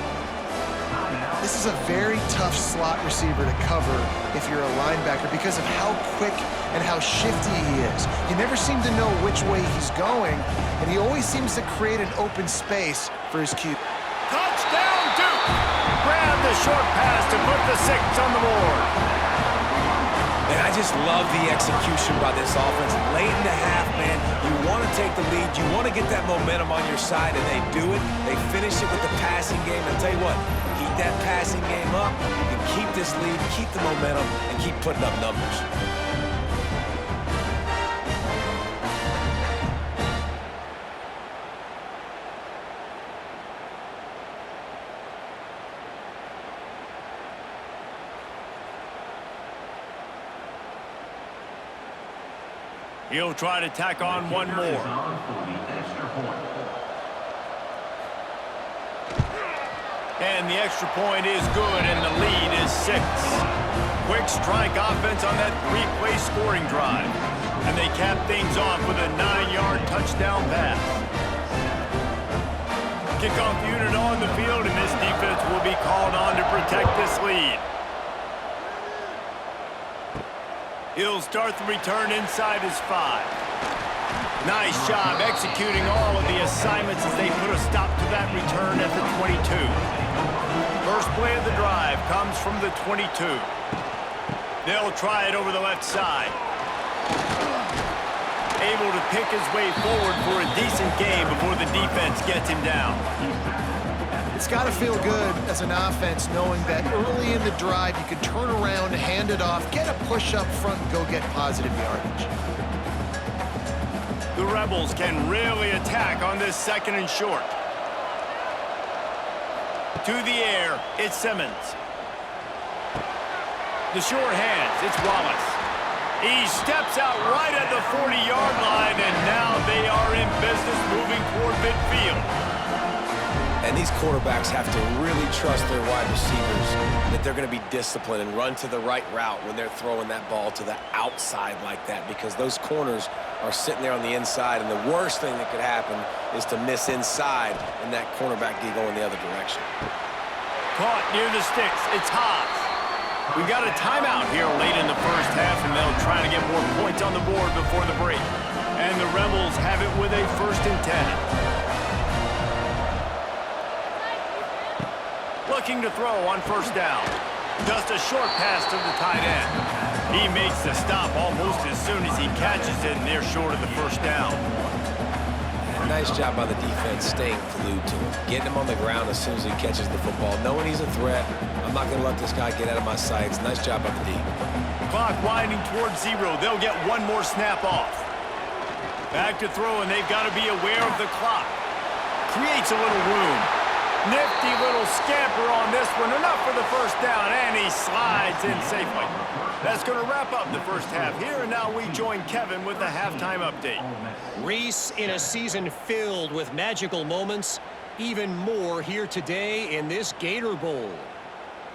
This is a very tough slot receiver to cover if you're a linebacker because of how quick and how shifty he is. You never seem to know which way he's going, and he always seems to create an open space for his QB. Touchdown, Duke! Grab the a short pass to put the 6 on the board. And I just love the execution by this offense. Late in the half, man, you want to take the lead. You want to get that momentum on your side, and they do it. They finish it with the passing game. And I'll tell you what, keep that passing game up. You can keep this lead, keep the momentum, and keep putting up numbers. He'll try to tack on one more. And the extra point is good, and the lead is 6. Quick strike offense on that 3-play scoring drive. And they cap things off with a 9-yard touchdown pass. Kickoff unit on the field, and this defense will be called on to protect this lead. He'll start the return inside his 5. Nice job executing all of the assignments as they put a stop to that return at the 22. First play of the drive comes from the 22. They'll try it over the left side. Able to pick his way forward for a decent game before the defense gets him down. It's got to feel good as an offense knowing that early in the drive you can turn around, hand it off, get a push up front, and go get positive yardage. The Rebels can really attack on this 2nd and short. To the air, it's Simmons. The short hands, it's Wallace. He steps out right at the 40-yard line, and now they are in business moving toward midfield. And these quarterbacks have to really trust their wide receivers that they're going to be disciplined and run to the right route when they're throwing that ball to the outside like that, because those corners are sitting there on the inside, and the worst thing that could happen is to miss inside and that cornerback be going the other direction. Caught near the sticks. It's Haas. We've got a timeout here late in the first half, and they'll try to get more points on the board before the break. And the Rebels have it with a 1st and 10. Looking to throw on 1st down. Just a short pass to the tight end. He makes the stop almost as soon as he catches it, and they're short of the 1st down. Nice job by the defense staying glued to him, getting him on the ground as soon as he catches the football, knowing he's a threat. I'm not going to let this guy get out of my sights. Nice job by the D. Clock winding towards 0. They'll get one more snap off. Back to throw, and they've got to be aware of the clock. Creates a little room. Nifty little scamper on this one. Enough for the 1st down, and he slides in safely. That's going to wrap up the first half here, and now we join Kevin with the halftime update. Reese, in a season filled with magical moments, even more here today in this Gator Bowl.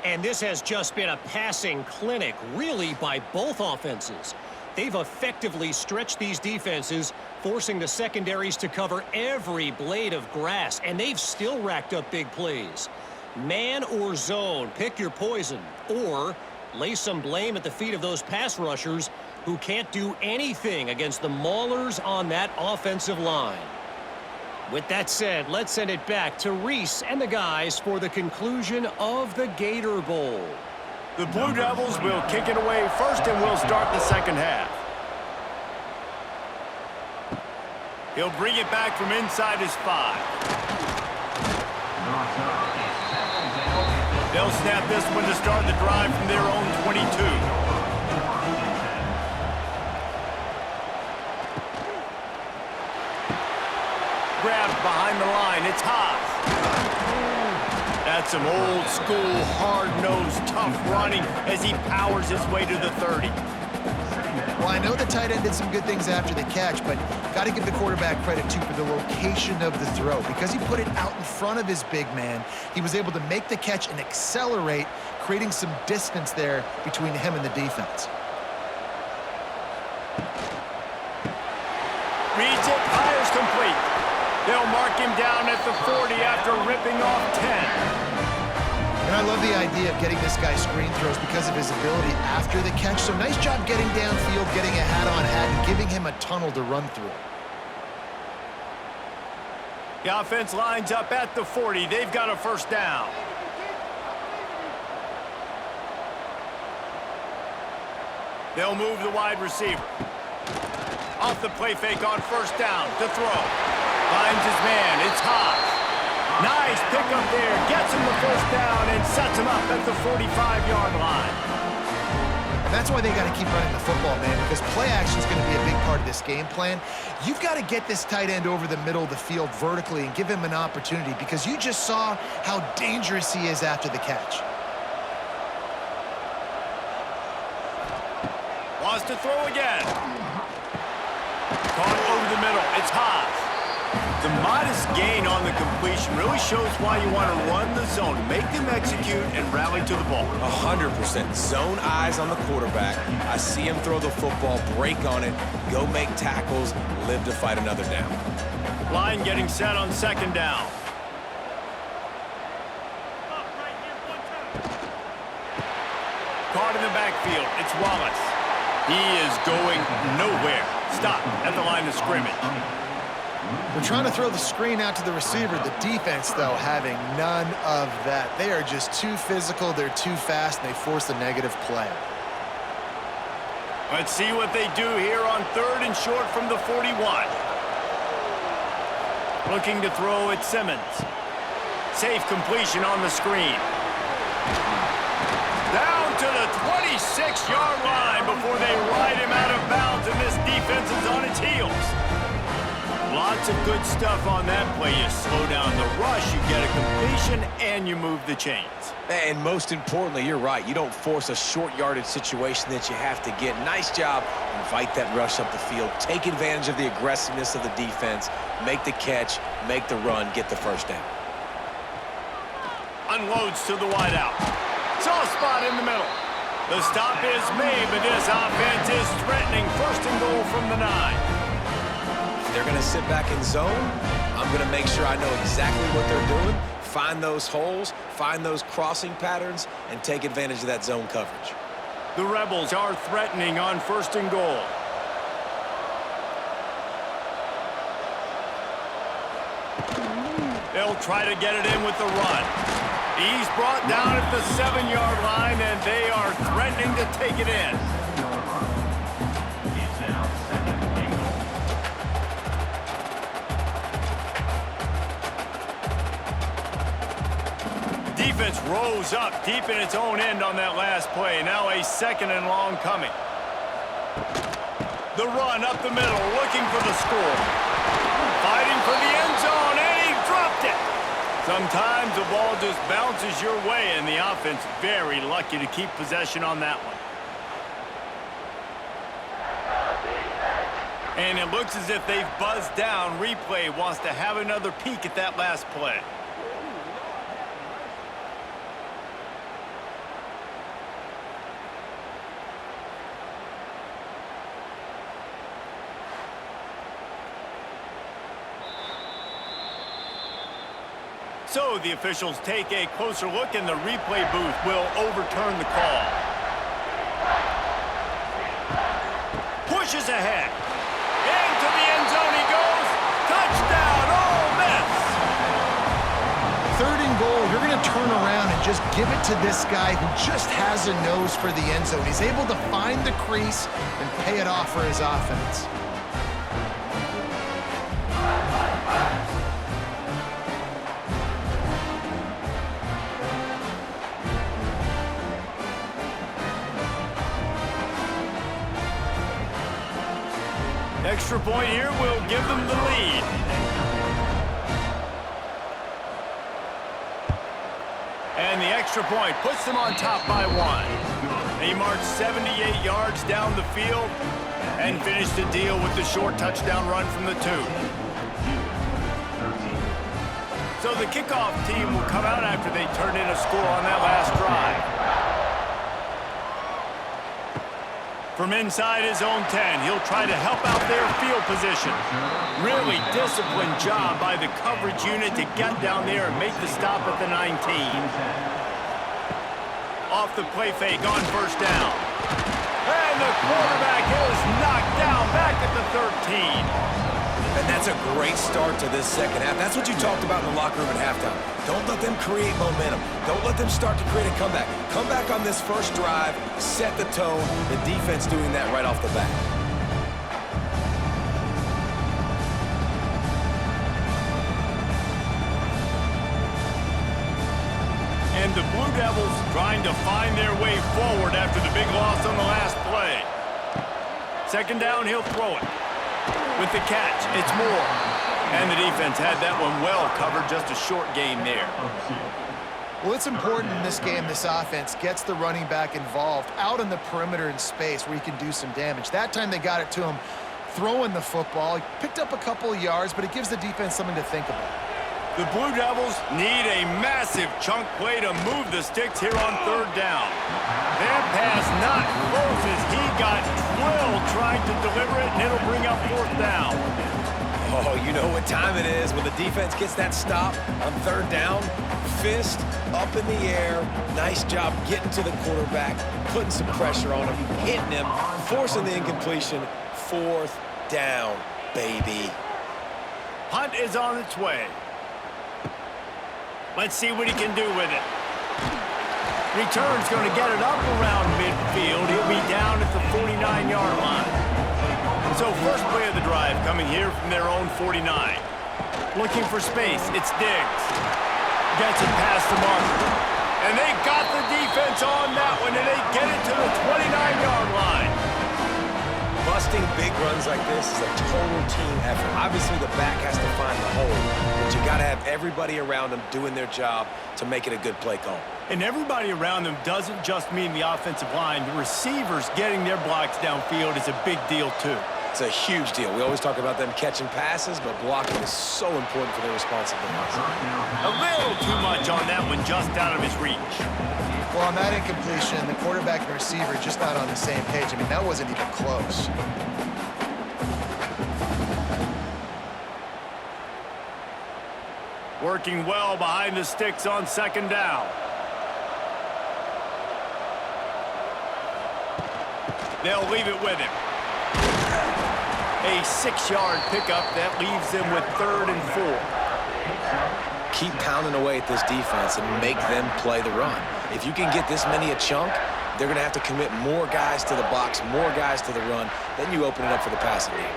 And this has just been a passing clinic, really, by both offenses. They've effectively stretched these defenses, forcing the secondaries to cover every blade of grass, and they've still racked up big plays. Man or zone, pick your poison, or lay some blame at the feet of those pass rushers who can't do anything against the maulers on that offensive line. With that said, let's send it back to Reese and the guys for the conclusion of the Gator Bowl. The Blue Devils will kick it away first, and we'll start the second half. He'll bring it back from inside his 5. They'll snap this one to start the drive from their own 22. Grabbed behind the line. It's Haas. That's some old school, hard-nosed, tough running as he powers his way to the 30. Well, I know the tight end did some good things after the catch, but got to give the quarterback credit, too, for the location of the throw. Because he put it out in front of his big man, he was able to make the catch and accelerate, creating some distance there between him and the defense. Reads it, fires complete. They'll mark him down at the 40 after ripping off 10. And I love the idea of getting this guy screen throws because of his ability after the catch. So nice job getting downfield, getting a hat-on-hat, and giving him a tunnel to run through. The offense lines up at the 40. They've got a 1st down. They'll move the wide receiver. Off the play fake on first down to throw. Finds his man. It's Haas. Nice pickup there. Gets him the first down and sets him up at the 45-yard line. And that's why they got to keep running the football, man, because play action is going to be a big part of this game plan. You've got to get this tight end over the middle of the field vertically and give him an opportunity, because you just saw how dangerous he is after the catch. Wants to throw again. Caught over the middle. It's Haas. The modest gain on the completion really shows why you want to run the zone, make them execute, and rally to the ball. 100%. Zone eyes on the quarterback. I see him throw the football, break on it, go make tackles, live to fight another down. Line getting set on second down. Caught in the backfield. It's Wallace. He is going nowhere. Stop at the line of scrimmage. They're trying to throw the screen out to the receiver. The defense, though, having none of that. They are just too physical, they're too fast, and they force a negative play. Let's see what they do here on third and short from the 41. Looking to throw at Simmons. Safe completion on the screen. Down to the 26-yard line before they ride him out of bounds, and this defense is on its heels. Lots of good stuff on that play. You slow down the rush, you get a completion, and you move the chains. And most importantly, you're right. You don't force a short yardage situation that you have to get. Nice job. Invite that rush up the field. Take advantage of the aggressiveness of the defense. Make the catch, make the run, get the first down. Unloads to the wideout. Soft spot in the middle. The stop is made, but this offense is threatening. First and goal from the 9. They're going to sit back in zone. I'm going to make sure I know exactly what they're doing, find those holes, find those crossing patterns, and take advantage of that zone coverage. The Rebels are threatening on first and goal. They'll try to get it in with the run. He's brought down at the 7-yard line, and they are threatening to take it in. Defense rose up deep in its own end on that last play. Now a second and long coming. The run up the middle, looking for the score. Fighting for the end zone, and he dropped it. Sometimes the ball just bounces your way, and the offense very lucky to keep possession on that one. And it looks as if they've buzzed down. Replay wants to have another peek at that last play. So the officials take a closer look, and the replay booth will overturn the call. Pushes ahead. Into the end zone he goes. Touchdown, Ole Miss! Third and goal, you're going to turn around and just give it to this guy who just has a nose for the end zone. He's able to find the crease and pay it off for his offense. Extra point here will give them the lead. And the extra point puts them on top by 1. They marched 78 yards down the field and finished the deal with the short touchdown run from the 2. So the kickoff team will come out after they turn in a score on that last drive. From inside his own 10, he'll try to help out their field position. Really disciplined job by the coverage unit to get down there and make the stop at the 19. Off the play fake on first down. And the quarterback is knocked down back at the 13. And that's a great start to this second half. That's what you talked about in the locker room at halftime. Don't let them create momentum. Don't let them start to create a comeback. Come back on this first drive, set the tone. The defense doing that right off the bat. And the Blue Devils trying to find their way forward after the big loss on the last play. Second down, he'll throw it. With the catch, it's Moore. And the defense had that one well covered, just a short gain there. Well, it's important in this game, this offense gets the running back involved out in the perimeter in space where he can do some damage. That time they got it to him throwing the football. He picked up a couple of yards, but it gives the defense something to think about. The Blue Devils need a massive chunk play to move the sticks here on third down. That pass not close as he got drilled trying to deliver it, and it'll bring up fourth down. Oh, you know what time it is when the defense gets that stop on third down. Fist up in the air. Nice job getting to the quarterback, putting some pressure on him, hitting him, forcing the incompletion. Fourth down, baby. Punt is on its way. Let's see what he can do with it. Return's going to get it up around midfield. He'll be down at the 49-yard line. So first play of the drive coming here from their own 49. Looking for space. It's Diggs. Gets it past the marker. And they got the defense on that one, and they get it to the 29-yard line. Busting big runs like this is a total team effort. Obviously, the back has to find the hole, but you got to have everybody around them doing their job to make it a good play call. And everybody around them doesn't just mean the offensive line. The receivers getting their blocks downfield is a big deal, too. It's a huge deal. We always talk about them catching passes, but blocking is so important for their responsibilities. A little too much on that one, just out of his reach. Well, on that incompletion, the quarterback and receiver just not on the same page. I mean, that wasn't even close. Working well behind the sticks on second down. They'll leave it with him. A 6-yard pickup that leaves them with 3rd and 4. Keep pounding away at this defense and make them play the run. If you can get this many a chunk, they're going to have to commit more guys to the box, more guys to the run. Then you open it up for the passing game.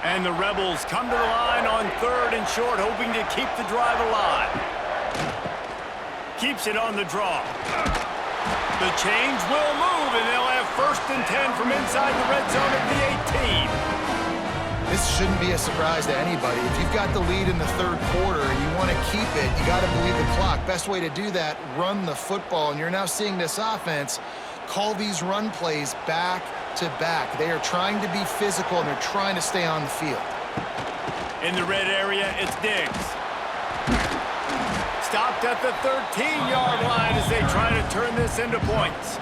And the Rebels come to the line on 3rd and short, hoping to keep the drive alive. Keeps it on the draw. The chains will move, and they'll have 1st and 10 from inside the red zone at the 18. This shouldn't be a surprise to anybody. If you've got the lead in the third quarter and you want to keep it, you got to believe the clock. Best way to do that, run the football. And you're now seeing this offense call these run plays back to back. They are trying to be physical, and they're trying to stay on the field. In the red area, it's Diggs. Stopped at the 13-yard line as they try to turn this into points.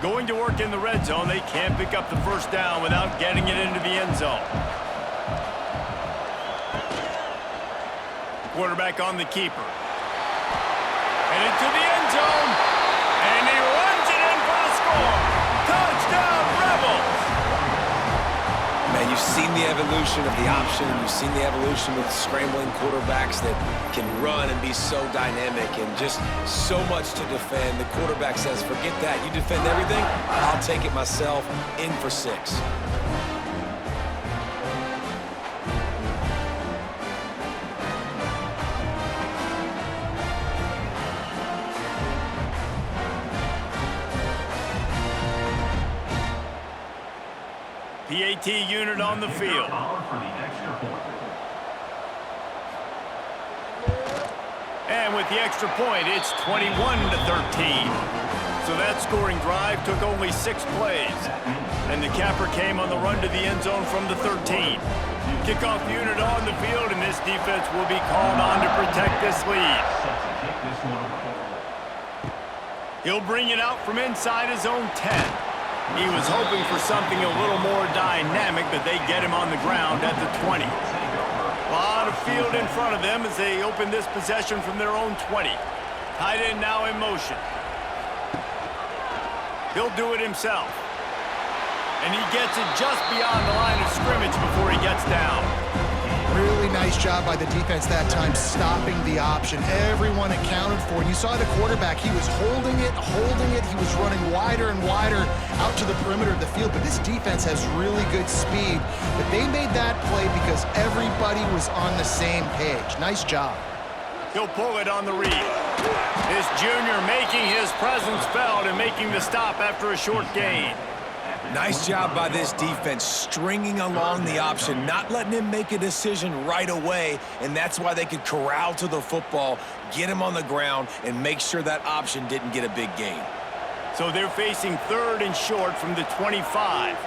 Going to work in the red zone, they can't pick up the first down without getting it into the end zone. Quarterback on the keeper. And into the end zone. And he runs it in for the score. Touchdown, Rebels! Man, you've seen the evolution of the option. You've seen the evolution with scrambling quarterbacks that can run and be so dynamic and just so much to defend. The quarterback says, forget that. You defend everything, I'll take it myself. In for 6. PAT unit on the field. And with the extra point, it's 21-13. So that scoring drive took only 6 plays. And the capper came on the run to the end zone from the 13. Kickoff unit on the field, and this defense will be called on to protect this lead. He'll bring it out from inside his own 10. He was hoping for something a little more dynamic, but they get him on the ground at the 20. A lot of field in front of them as they open this possession from their own 20. Tight end now in motion. He'll do it himself. And he gets it just beyond the line of scrimmage before he gets down. Really nice job by the defense that time, stopping the option. Everyone accounted for it. You saw the quarterback. He was holding it. He was running wider and wider out to the perimeter of the field. But this defense has really good speed. But they made that play because everybody was on the same page. Nice job. He'll pull it on the read. This junior making his presence felt and making the stop after a short gain. Nice job by this defense, stringing along the option, not letting him make a decision right away, and that's why they could corral to the football, get him on the ground, and make sure that option didn't get a big gain. So they're facing third and short from the 25.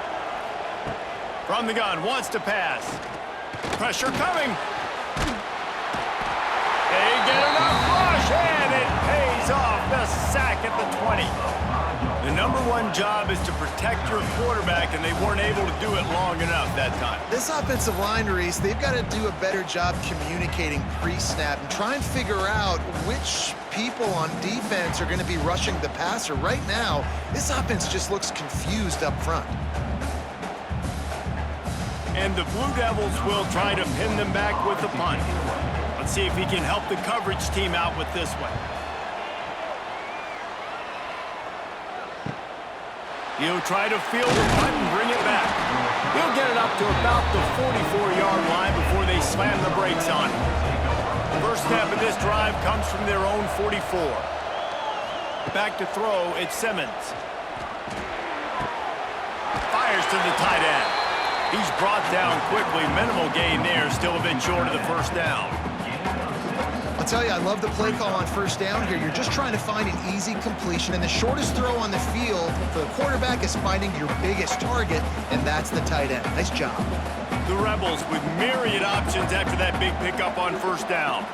From the gun, wants to pass. Pressure coming. They get enough rush, and it pays off. The sack at the 20. The number one job is to protect your quarterback, and they weren't able to do it long enough that time. This offensive line, Reese, they've got to do a better job communicating pre-snap and try and figure out which people on defense are going to be rushing the passer. Right now, this offense just looks confused up front. And the Blue Devils will try to pin them back with the punt. Let's see if he can help the coverage team out with this one. He'll try to field the punt and bring it back. He'll get it up to about the 44-yard line before they slam the brakes on him. First step of this drive comes from their own 44. Back to throw, it's Simmons. Fires to the tight end. He's brought down quickly. Minimal gain there, still a bit short of the first down. I'll tell you, I love the play call on first down here. You're just trying to find an easy completion, and the shortest throw on the field for the quarterback is finding your biggest target, and that's the tight end. Nice job. The Rebels with myriad options after that big pickup on first down.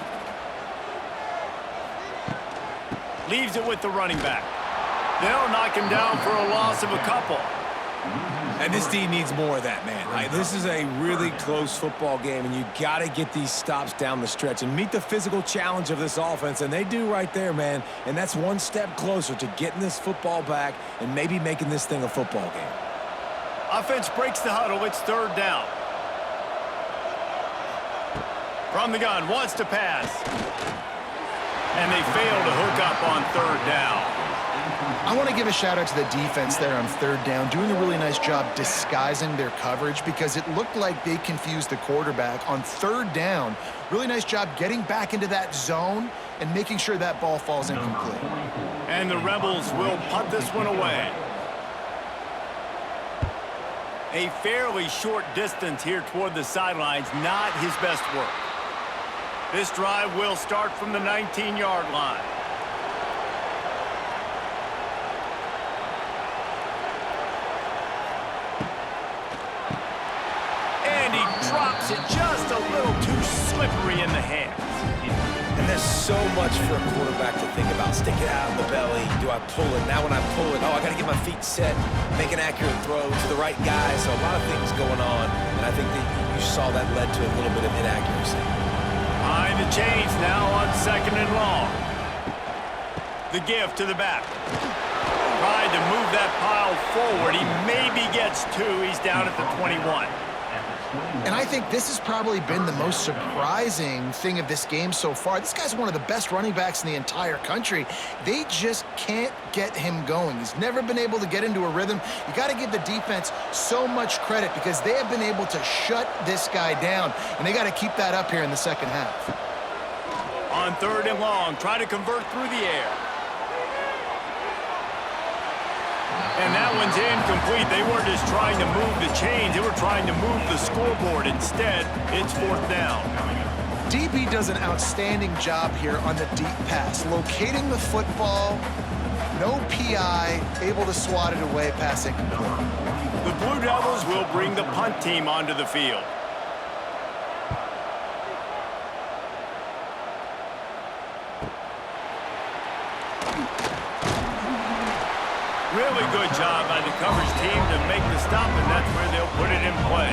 Leaves it with the running back. They'll knock him down for a loss of a couple. And this D needs more of that, man. This is a really close football game, and you got to get these stops down the stretch and meet the physical challenge of this offense, and they do right there, man. And that's one step closer to getting this football back and maybe making this thing a football game. Offense breaks the huddle. It's third down. From the gun, wants to pass. And they fail to hook up on third down. I want to give a shout out to the defense there on third down, doing a really nice job disguising their coverage because it looked like they confused the quarterback on third down. Really nice job getting back into that zone and making sure that ball falls incomplete. And the Rebels will punt this one away. A fairly short distance here toward the sidelines, not his best work. This drive will start from the 19-yard line. Drops it just a little too slippery in the hands. And there's so much for a quarterback to think about. Stick it out in the belly. Do I pull it? Now when I pull it, I got to get my feet set, make an accurate throw to the right guy. So a lot of things going on, and I think that you saw that led to a little bit of inaccuracy. Behind the chains now on second and long. The give to the back. Tried to move that pile forward. He maybe gets two. He's down at the 21. And I think this has probably been the most surprising thing of this game so far. This guy's one of the best running backs in the entire country. They just can't get him going. He's never been able to get into a rhythm. You got to give the defense so much credit because they have been able to shut this guy down, and they got to keep that up here in the second half. On third and long, try to convert through the air. And that one's incomplete. They weren't just trying to move the chains. They were trying to move the scoreboard. Instead, it's fourth down. DB does an outstanding job here on the deep pass. Locating the football, no PI, able to swat it away, pass incomplete. The Blue Devils will bring the punt team onto the field. Really good job by the coverage team to make the stop, and that's where they'll put it in play.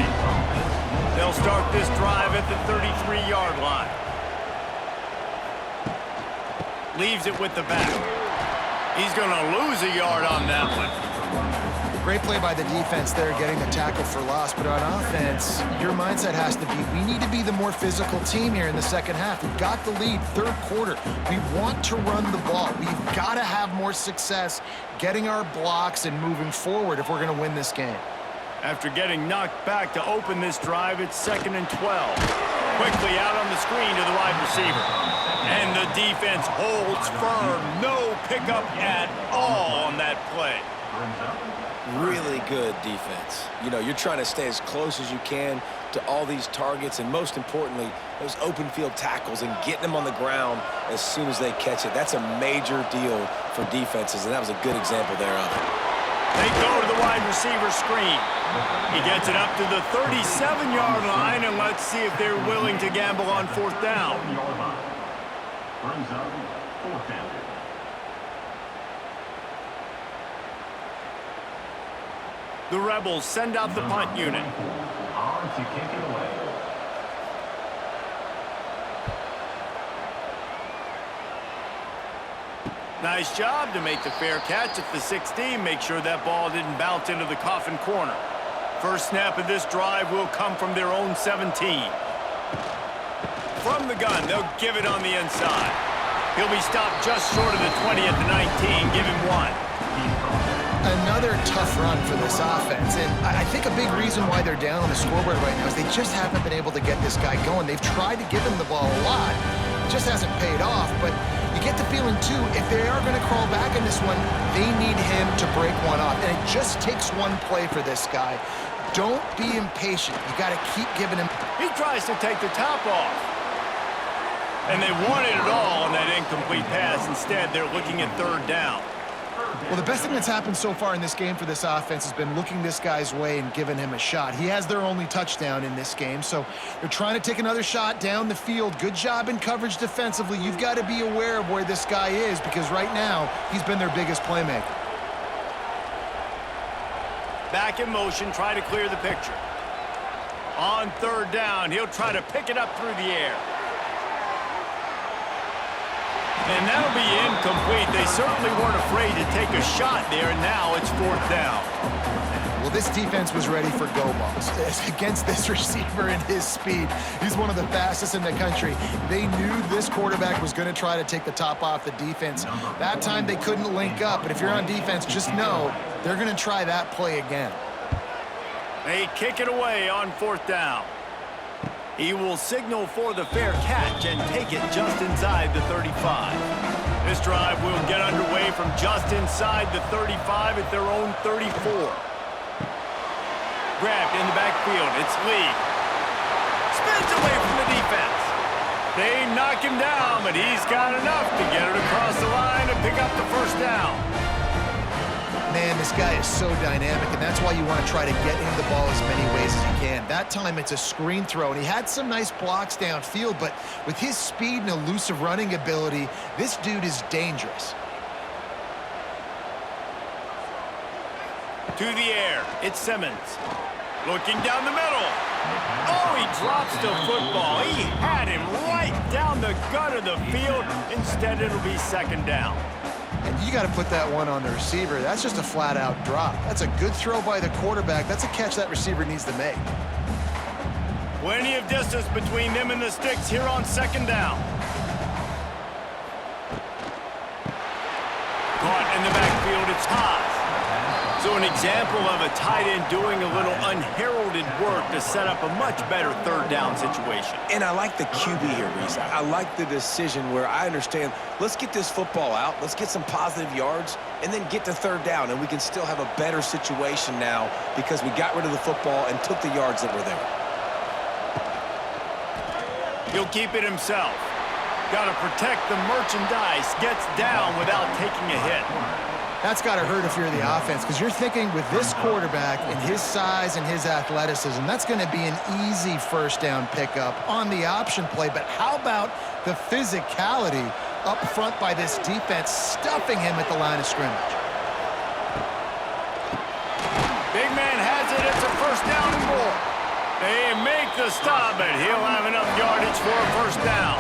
They'll start this drive at the 33-yard line. Leaves it with the back. He's going to lose a yard on that one. Great play by the defense there, getting the tackle for loss. But on offense, your mindset has to be, we need to be the more physical team here in the second half. We've got the lead, third quarter. We want to run the ball. We've got to have more success getting our blocks and moving forward if we're going to win this game. After getting knocked back to open this drive, it's 2nd and 12. Quickly out on the screen to the wide receiver. And the defense holds firm. No pickup at all on that play. Really good defense. You know, you're trying to stay as close as you can to all these targets, and most importantly, those open field tackles and getting them on the ground as soon as they catch it. That's a major deal for defenses, and that was a good example there of it. They go to the wide receiver screen. He gets it up to the 37-yard line, and let's see if they're willing to gamble on 4th down. Brings up 4th down. The Rebels send out the punt unit. On to kick it away. Nice job to make the fair catch at the 16. Make sure that ball didn't bounce into the coffin corner. First snap of this drive will come from their own 17. From the gun, they'll give it on the inside. He'll be stopped just short of the 20 at the 19. Give him 1. Another tough run for this offense, and I think a big reason why they're down on the scoreboard right now is they just haven't been able to get this guy going. They've tried to give him the ball a lot. It just hasn't paid off, but you get the feeling, too, if they are going to crawl back in this one, they need him to break one off, and it just takes one play for this guy. Don't be impatient. You got to keep giving him. He tries to take the top off. And they wanted it all on that incomplete pass. Instead, they're looking at 3rd down. Well, the best thing that's happened so far in this game for this offense has been looking this guy's way and giving him a shot. He has their only touchdown in this game, so they're trying to take another shot down the field. Good job in coverage defensively. You've got to be aware of where this guy is because right now he's been their biggest playmaker. Back in motion, try to clear the picture. On 3rd down, he'll try to pick it up through the air. And that'll be incomplete. They certainly weren't afraid to take a shot there, and now it's 4th down. Well, this defense was ready for go balls. Against this receiver and his speed, he's one of the fastest in the country. They knew this quarterback was going to try to take the top off the defense. That time they couldn't link up, but if you're on defense, just know they're going to try that play again. They kick it away on 4th down. He will signal for the fair catch and take it just inside the 35. This drive will get underway from just inside the 35 at their own 34. Grabbed in the backfield, it's Lee. Spins away from the defense. They knock him down, but he's got enough to get it across the line and pick up the 1st down. Man, this guy is so dynamic, and that's why you want to try to get him the ball as many ways as you can. That time, it's a screen throw, and he had some nice blocks downfield, but with his speed and elusive running ability, this dude is dangerous. To the air, it's Simmons. Looking down the middle. Oh, he drops the football. He had him right down the gut of the field. Instead, it'll be 2nd down. And you got to put that one on the receiver. That's just a flat-out drop. That's a good throw by the quarterback. That's a catch that receiver needs to make. Plenty of distance between them and the sticks here on 2nd down. Caught in the backfield, it's Haas. So an example of a tight end doing a little unheralded work to set up a much better 3rd down situation. And I like the QB here, Reese. I like the decision where I understand, let's get this football out, let's get some positive yards, and then get to 3rd down, and we can still have a better situation now because we got rid of the football and took the yards that were there. He'll keep it himself. Got to protect the merchandise. Gets down without taking a hit. That's got to hurt if you're the offense, because you're thinking with this quarterback and his size and his athleticism, that's going to be an easy 1st down pickup on the option play. But how about the physicality up front by this defense, stuffing him at the line of scrimmage? Big man has it. It's a 1st down and more. They make the stop, but he'll have enough yardage for a first down.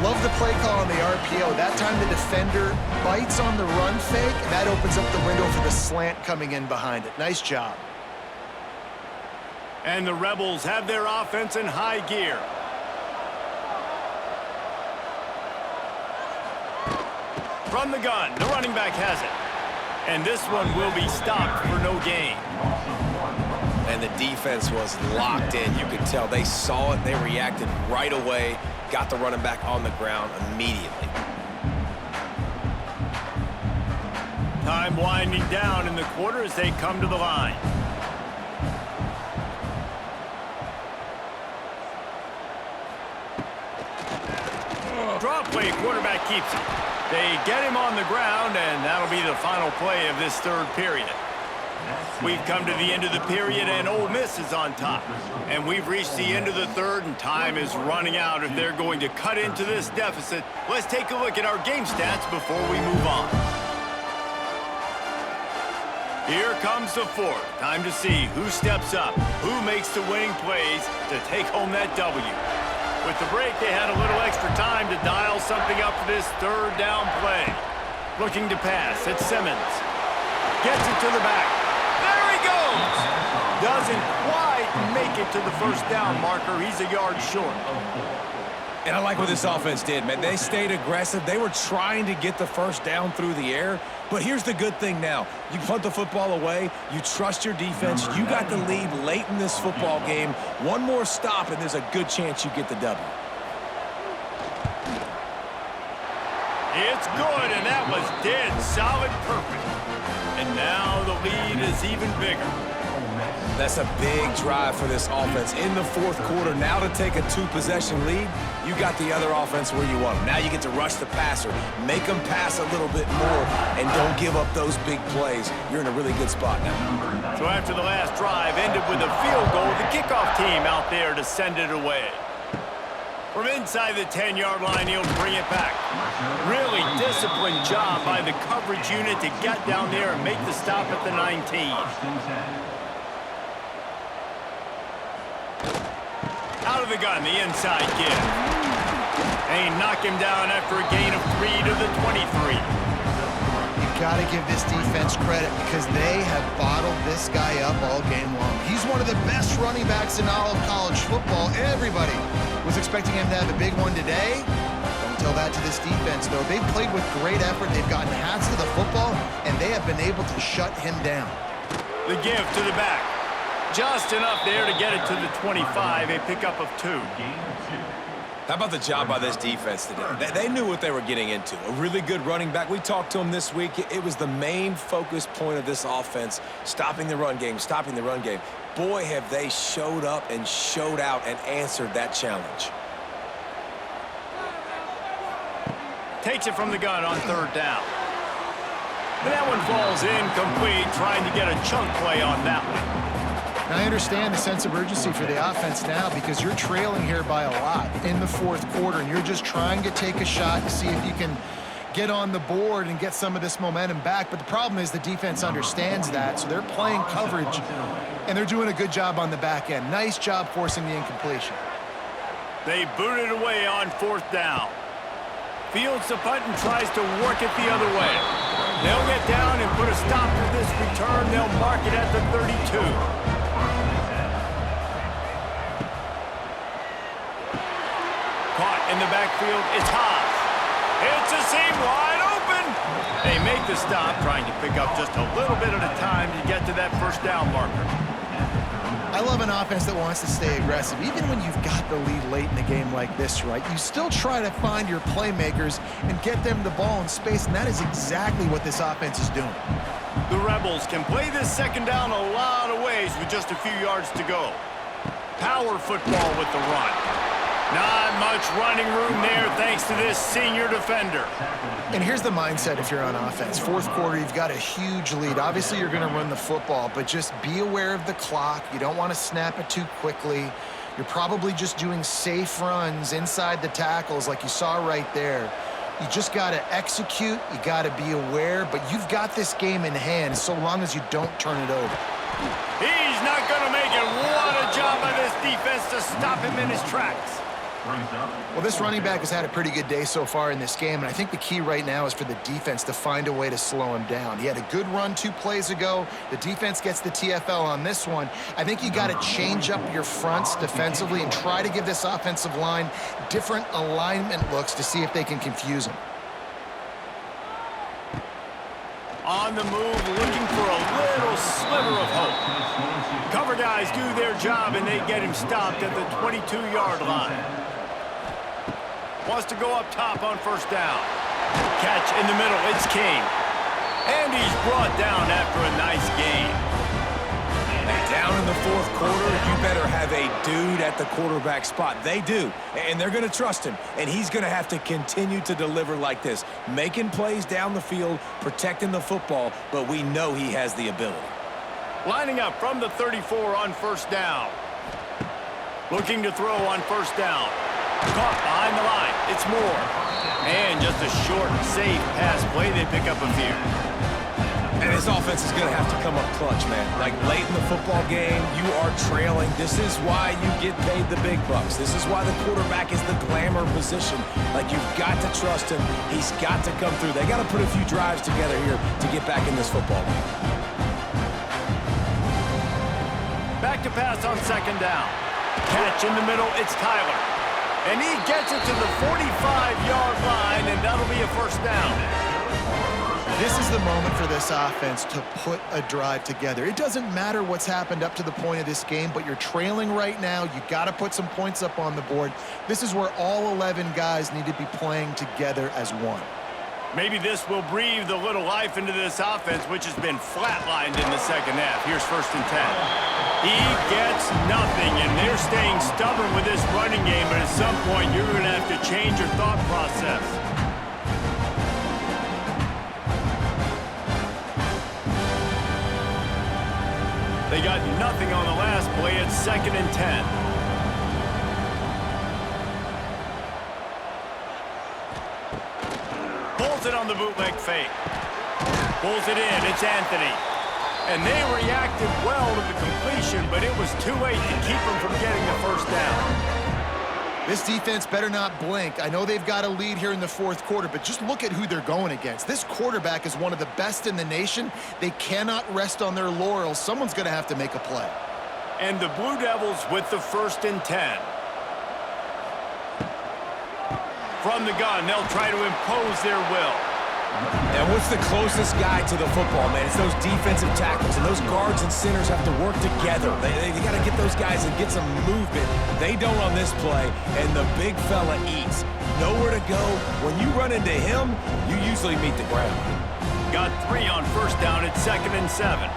Love the play call on the RPO. That time the defender bites on the run fake, and that opens up the window for the slant coming in behind it. Nice job. And the Rebels have their offense in high gear. From the gun, the running back has it. And this one will be stopped for no gain. And the defense was locked in. You could tell they saw it. They reacted right away. Got the running back on the ground immediately. Time winding down in the quarter as they come to the line. Draw play, quarterback keeps it. They get him on the ground, and that'll be the final play of this third period. We've come to the end of the period, and Ole Miss is on top. And we've reached the end of the third, and time is running out if they're going to cut into this deficit. Let's take a look at our game stats before we move on. Here comes the fourth. Time to see who steps up, who makes the winning plays to take home that W. With the break, they had a little extra time to dial something up for this third down play. Looking to pass, it's Simmons. Gets it to the back. There he goes! Doesn't quite make it to the first down marker. He's a yard short. And I like what this offense did, man. They stayed aggressive. They were trying to get the first down through the air. But here's the good thing now. You punt the football away. You trust your defense. You got the lead late in this football game. One more stop, and there's a good chance you get the W. It's good, and that was dead solid perfect. And now the lead is even bigger. That's a big drive for this offense in the fourth quarter. Now to take a two-possession lead, you got the other offense where you want them. Now you get to rush the passer, make them pass a little bit more, and don't give up those big plays. You're in a really good spot now. So after the last drive ended with a field goal, the kickoff team out there to send it away. From inside the 10-yard line, he'll bring it back. Really disciplined job by the coverage unit to get down there and make the stop at the 19. Out of the gun, the inside give. They knock him down after a gain of 3 to the 23. You got to give this defense credit because they have bottled this guy up all game long. He's one of the best running backs in all of college football. Everybody was expecting him to have a big one today. Don't tell that to this defense, though. They've played with great effort. They've gotten hats to the football, and they have been able to shut him down. The give to the back. Just enough there to get it to the 25, a pickup of 2. How about the job by this defense today? They knew what they were getting into. A really good running back. We talked to him this week. It was the main focus point of this offense, stopping the run game, stopping the run game. Boy, have they showed up and showed out and answered that challenge. Takes it from the gun on third down. And that one falls incomplete, trying to get a chunk play on that one. Now, I understand the sense of urgency for the offense now because you're trailing here by a lot in the fourth quarter, and you're just trying to take a shot to see if you can get on the board and get some of this momentum back. But the problem is the defense understands that, so they're playing coverage, and they're doing a good job on the back end. Nice job forcing the incompletion. They boot it away on fourth down. Fields the punt and tries to work it the other way. They'll get down and put a stop to this return. They'll mark it at the 32. Caught in the backfield, it's Haas. It's a seam wide open. They make the stop, trying to pick up just a little bit at a time to get to that first down marker. I love an offense that wants to stay aggressive. Even when you've got the lead late in a game like this, right, you still try to find your playmakers and get them the ball in space, and that is exactly what this offense is doing. The Rebels can play this second down a lot of ways with just a few yards to go. Power football with the run. Not much running room there thanks to this senior defender. And here's the mindset if you're on offense. Fourth quarter, you've got a huge lead. Obviously, you're going to run the football, but just be aware of the clock. You don't want to snap it too quickly. You're probably just doing safe runs inside the tackles like you saw right there. You just got to execute. You got to be aware, but you've got this game in hand so long as you don't turn it over. He's not going to make it. What a defense to stop him in his tracks. Well, this running back has had a pretty good day so far in this game, and I think the key right now is for the defense to find a way to slow him down. He had a good run 2 plays ago. The defense gets the TFL on this one. I think you got to change up your fronts defensively and try to give this offensive line different alignment looks to see if they can confuse him. On the move, looking for a little sliver of hope. Cover guys do their job, and they get him stopped at the 22-yard line. Wants to go up top on first down. Catch in the middle, it's King. And he's brought down after a nice gain. And down in the fourth quarter, you better have a dude at the quarterback spot. They do, and they're going to trust him. And he's going to have to continue to deliver like this, making plays down the field, protecting the football, but we know he has the ability. Lining up from the 34 on first down. Looking to throw on first down. Caught behind the line. It's Moore. And just a short, safe pass play. They pick up a few. And his offense is going to have to come up clutch, man. Like late in the football game, you are trailing. This is why you get paid the big bucks. This is why the quarterback is the glamour position. Like, you've got to trust him. He's got to come through. They got to put a few drives together here to get back in this football game. Back to pass on second down. Catch in the middle, it's Tyler. And he gets it to the 45-yard line, and that'll be a first down. This is the moment for this offense to put a drive together. It doesn't matter what's happened up to the point of this game, but you're trailing right now. You got to put some points up on the board. This is where all 11 guys need to be playing together as one. Maybe this will breathe a little life into this offense, which has been flatlined in the second half. Here's 1st and 10. He gets nothing, and they're staying stubborn with this running game, but at some point you're going to have to change your thought process. They got nothing on the last play. It's 2nd and 10. Pulls it on the bootleg fake. Pulls it in. It's Anthony. And they reacted well to the completion, but it was too late to keep them from getting the first down. This defense better not blink. I know they've got a lead here in the fourth quarter, but just look at who they're going against. This quarterback is one of the best in the nation. They cannot rest on their laurels. Someone's going to have to make a play. And the Blue Devils with the 1st and 10. From the gun, they'll try to impose their will. And what's the closest guy to the football, man? It's those defensive tackles, and those guards and centers have to work together. They got to get those guys and get some movement. They don't on this play, and the big fella eats. Nowhere to go. When you run into him, you usually meet the ground. Got 3 on first down. It's 2nd and 7.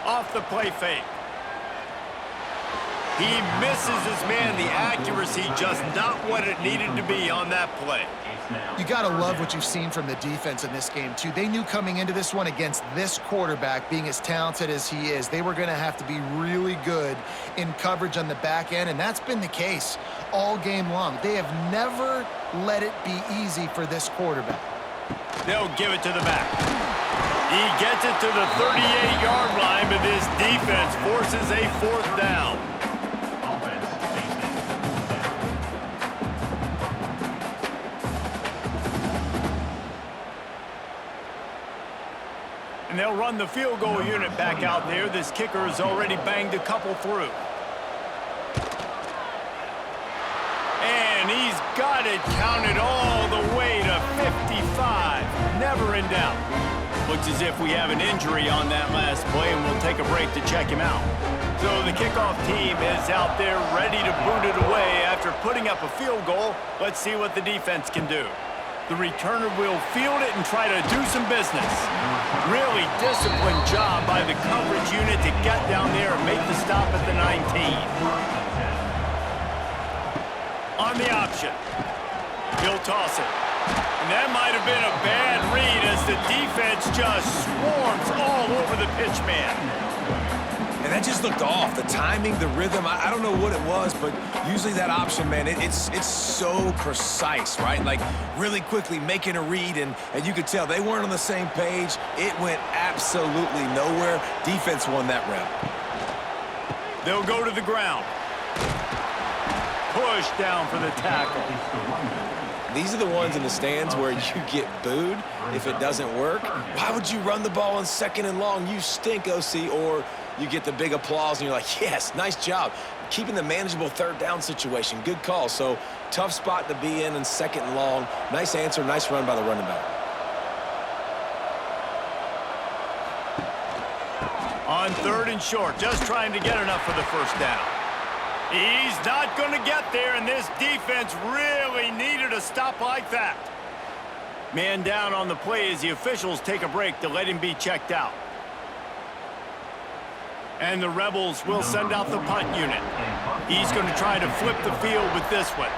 Off the play fake. He misses his man. The accuracy just not what it needed to be on that play. You got to love what you've seen from the defense in this game, too. They knew coming into this one against this quarterback, being as talented as he is, they were going to have to be really good in coverage on the back end, and that's been the case all game long. They have never let it be easy for this quarterback. They'll give it to the back. He gets it to the 38-yard line, but this defense forces a 4th down. And they'll run the field goal unit back out there. This kicker has already banged a couple through. And he's got it counted all the way to 55. Never in doubt. Looks as if we have an injury on that last play, and we'll take a break to check him out. So the kickoff team is out there ready to boot it away after putting up a field goal. Let's see what the defense can do. The returner will field it and try to do some business. Really disciplined job by the coverage unit to get down there and make the stop at the 19. On the option. He'll toss it. And that might have been a bad read as the defense just swarms all over the pitch man. And that just looked off. The timing, the rhythm, I don't know what it was, but usually that option, man, it's so precise, right? Like, really quickly making a read, and you could tell they weren't on the same page. It went absolutely nowhere. Defense won that rep. They'll go to the ground. Push down for the tackle. These are the ones in the stands where you get booed if it doesn't work. Why would you run the ball on 2nd and long? You stink, OC. Or you get the big applause, and you're like, yes, nice job. Keeping the manageable 3rd down situation. Good call. So, tough spot to be in 2nd and long. Nice answer, nice run by the running back. On 3rd and short, just trying to get enough for the 1st down. He's not going to get there, and this defense really needed a stop like that. Man down on the play as the officials take a break to let him be checked out. And the Rebels will send out the punt unit. He's going to try to flip the field with this one.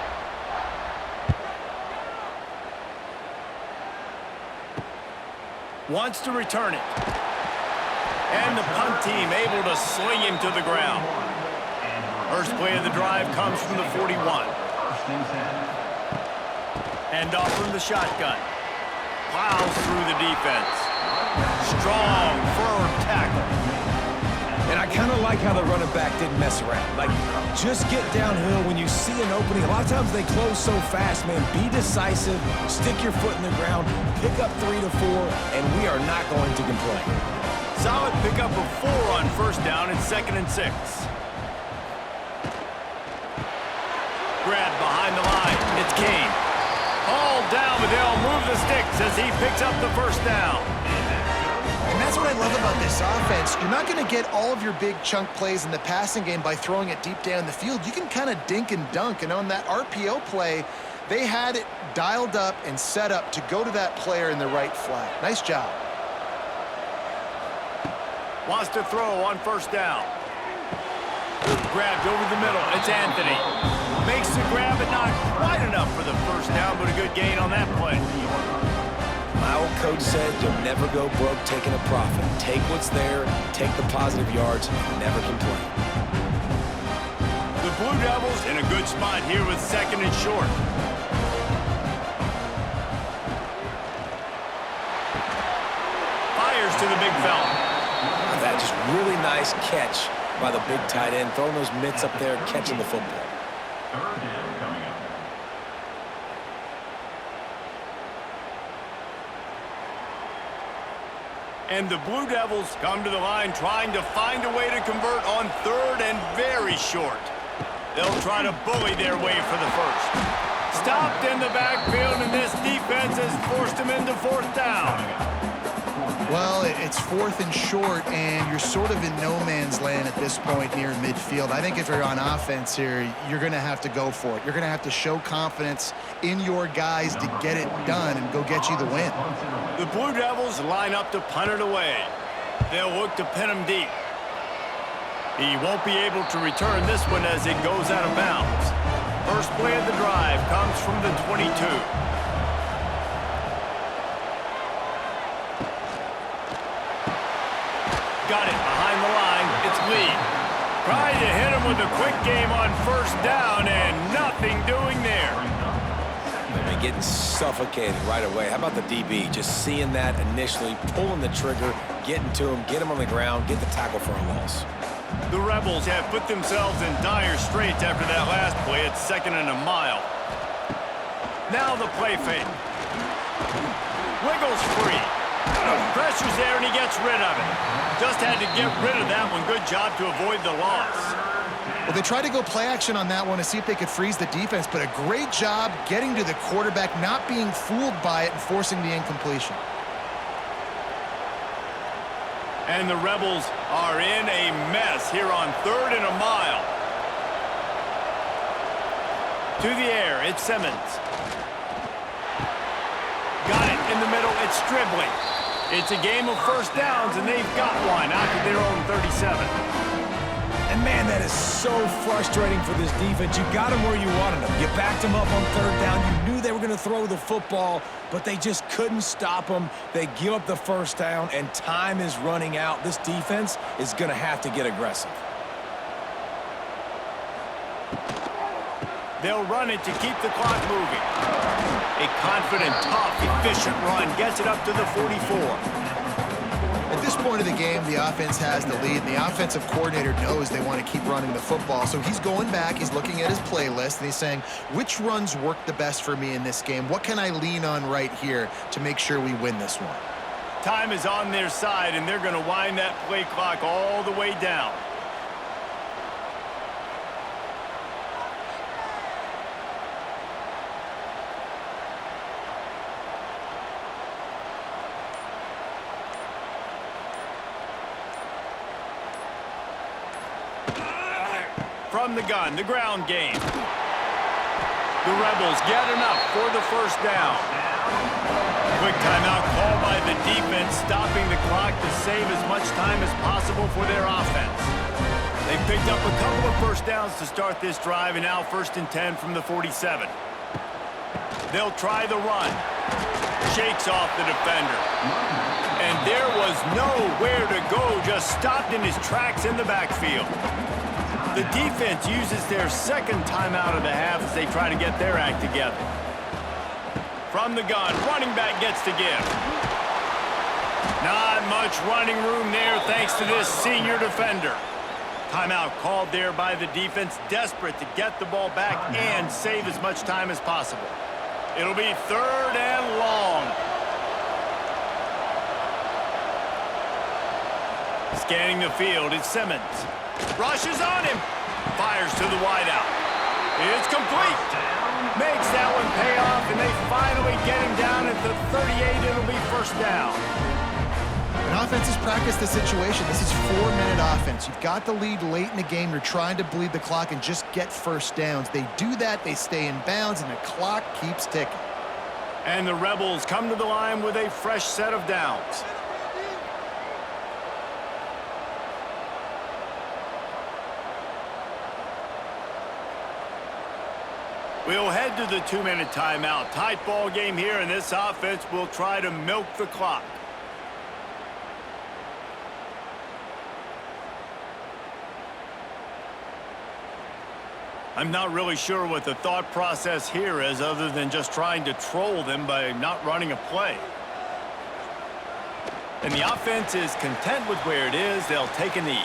Wants to return it. And the punt team able to sling him to the ground. First play of the drive comes from the 41. And off from the shotgun. Plows through the defense. Strong, firm tackle. And I kind of like how the running back didn't mess around. Like, just get downhill when you see an opening. A lot of times they close so fast, man. Be decisive, stick your foot in the ground, pick up 3 to 4, and we are not going to complain. Solid pickup of 4 on 1st down and 2nd and 6. Grab behind the line. It's Kane. All down, but they'll move the sticks as he picks up the 1st down. And that's what I love about this offense. You're not going to get all of your big chunk plays in the passing game by throwing it deep down the field. You can kind of dink and dunk. And on that RPO play, they had it dialed up and set up to go to that player in the right flat. Nice job. Wants to throw on 1st down. Grabbed over the middle. It's Anthony. Makes the grab, but not quite enough for the 1st down, but a good gain on that play. My old coach said you'll never go broke taking a profit. Take what's there, take the positive yards, and never complain. The Blue Devils in a good spot here with 2nd and short. Fires to the big fella. That just really nice catch by the big tight end, throwing those mitts up there, catching the football. 3rd down coming up. And the Blue Devils come to the line trying to find a way to convert on 3rd and very short. They'll try to bully their way for the 1st. Stopped in the backfield, and this defense has forced him into 4th down. Well, it's 4th and short, and you're sort of in no man's land at this point near midfield. I think if you're on offense here, you're going to have to go for it. You're going to have to show confidence in your guys to get it done and go get you the win. The Blue Devils line up to punt it away. They'll look to pin him deep. He won't be able to return this one as it goes out of bounds. First play of the drive comes from the 22. Got it behind the line. It's Lee. Trying to hit him with a quick game on 1st down, and nothing doing there. I mean, getting suffocated right away. How about the DB? Just seeing that initially, pulling the trigger, getting to him, get him on the ground, get the tackle for a loss. The Rebels have put themselves in dire straits after that last play at 2nd and a mile. Now the play fake. Wiggles free. Pressure's there, and he gets rid of it. Just had to get rid of that one. Good job to avoid the loss. Well, they tried to go play action on that one to see if they could freeze the defense, but a great job getting to the quarterback, not being fooled by it, and forcing the incompletion. And the Rebels are in a mess here on 3rd and a mile. To the air, it's Simmons. Got it in the middle, it's Stribling. It's a game of 1st downs, and they've got one out to their own 37. And, man, that is so frustrating for this defense. You got him where you wanted him. You backed him up on third down. You knew they were going to throw the football, but they just couldn't stop him. They give up the first down, and time is running out. This defense is going to have to get aggressive. They'll run it to keep the clock moving. A confident, tough, efficient run gets it up to the 44. At this point of the game, the offense has the lead, and the offensive coordinator knows they want to keep running the football. So he's going back, he's looking at his playlist, and he's saying, which runs work the best for me in this game? What can I lean on right here to make sure we win this one? Time is on their side, and they're going to wind that play clock all the way down. From the gun, the ground game. The Rebels get enough for the first down. Quick timeout called by the defense, stopping the clock to save as much time as possible for their offense. They picked up a couple of first downs to start this drive, and now 1st and 10 from the 47. They'll try the run. Shakes off the defender. And there was nowhere to go, just stopped in his tracks in the backfield. The defense uses their second timeout of the half as they try to get their act together. From the gun, running back gets to give. Not much running room there thanks to this senior defender. Timeout called there by the defense, desperate to get the ball back and save as much time as possible. It'll be 3rd and long. Scanning the field, it's Simmons. Rushes on him. Fires to the wideout. It's complete. Makes that one pay off, and they finally get him down at the 38. It'll be 1st down. An offense has practiced the situation. This is 4-minute offense. You've got the lead late in the game. You're trying to bleed the clock and just get first downs. They do that. They stay in bounds, and the clock keeps ticking. And the Rebels come to the line with a fresh set of downs. We'll head to the 2-minute timeout. Tight ball game here, and this offense will try to milk the clock. I'm not really sure what the thought process here is other than just trying to troll them by not running a play. And the offense is content with where it is. They'll take a knee.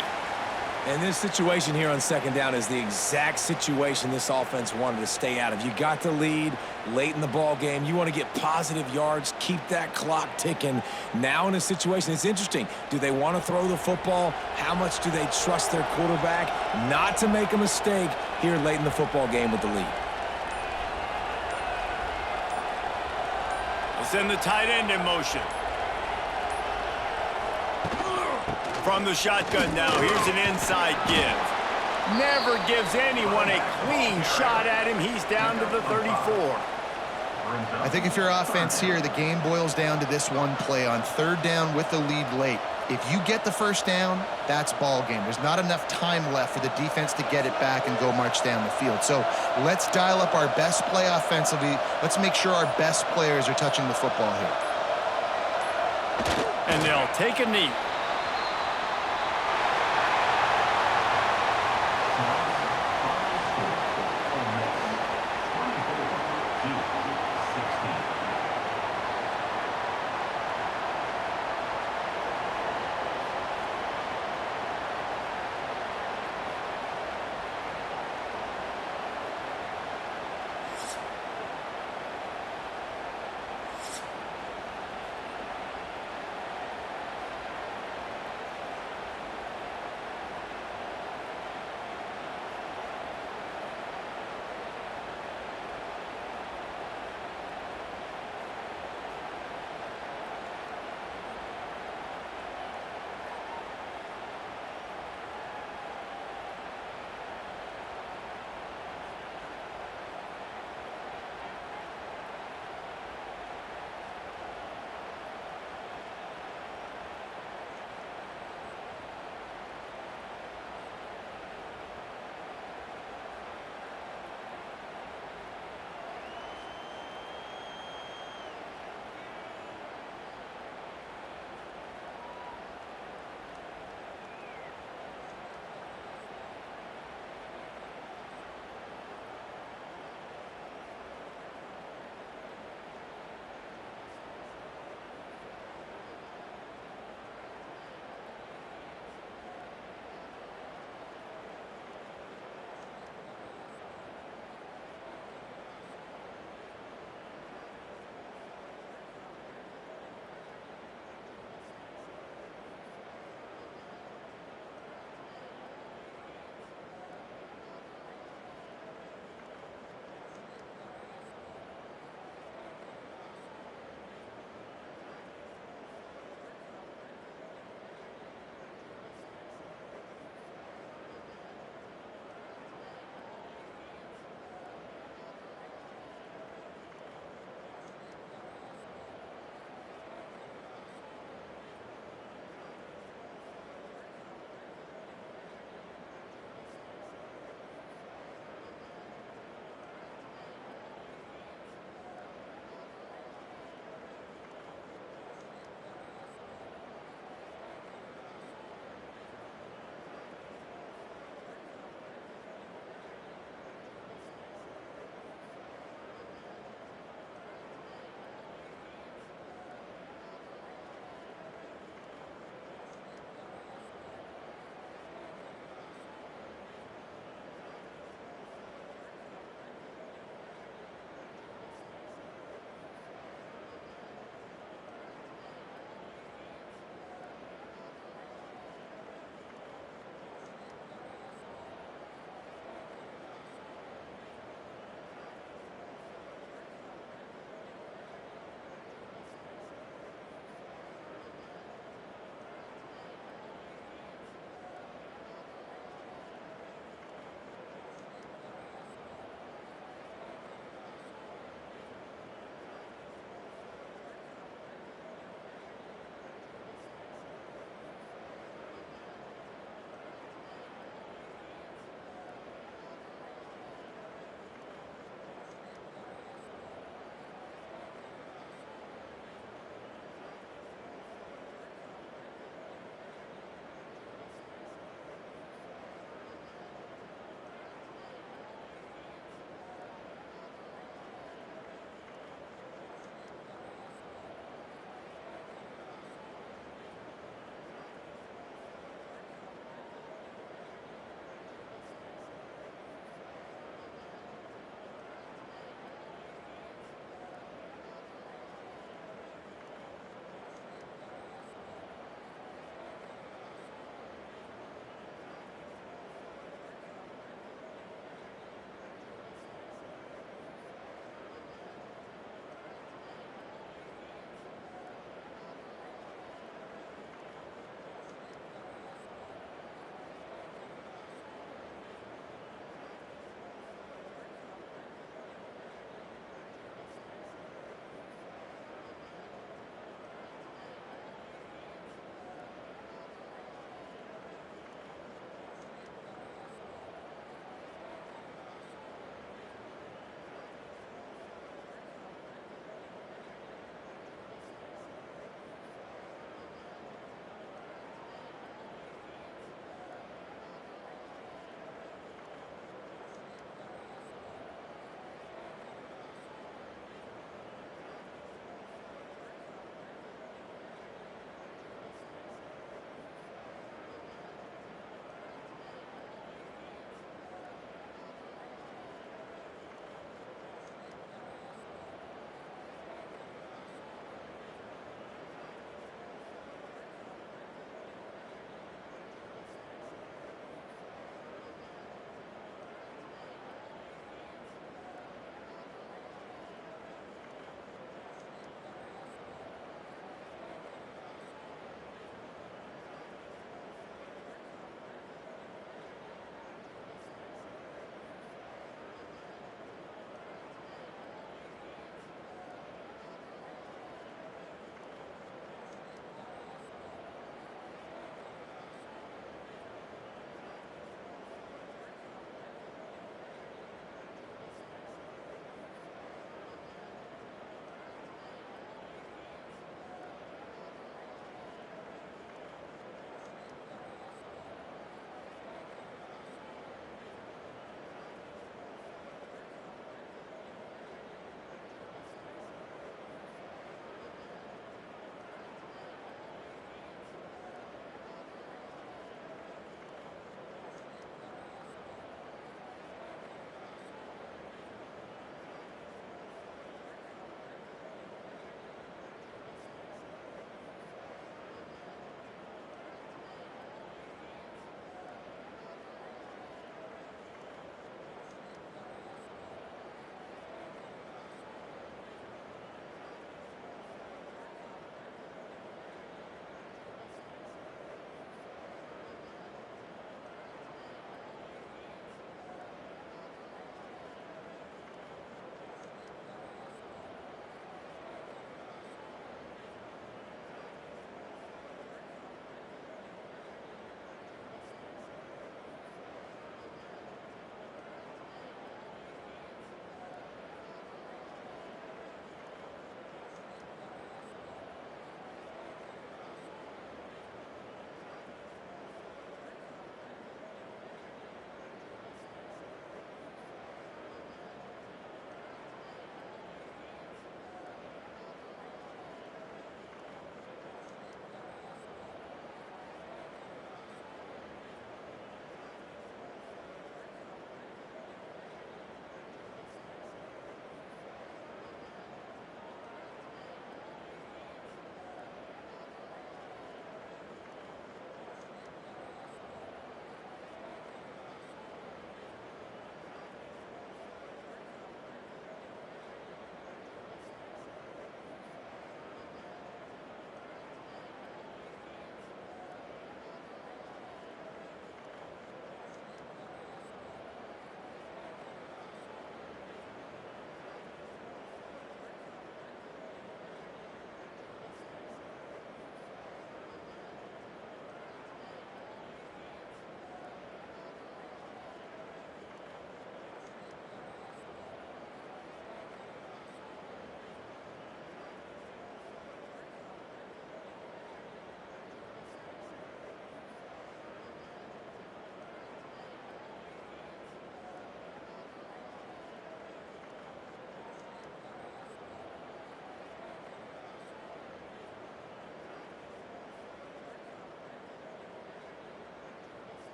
And this situation here on 2nd down is the exact situation this offense wanted to stay out of. You got the lead late in the ball game. You want to get positive yards, keep that clock ticking. Now in a situation, it's interesting. Do they want to throw the football? How much do they trust their quarterback not to make a mistake here late in the football game with the lead? They'll send the tight end in motion. From the shotgun now, here's an inside give. Never gives anyone a clean shot at him. He's down to the 34. I think if you're offense here, the game boils down to this one play on 3rd down with the lead late. If you get the first down, that's ball game. There's not enough time left for the defense to get it back and go march down the field. So let's dial up our best play offensively. Let's make sure our best players are touching the football here. And they'll take a knee.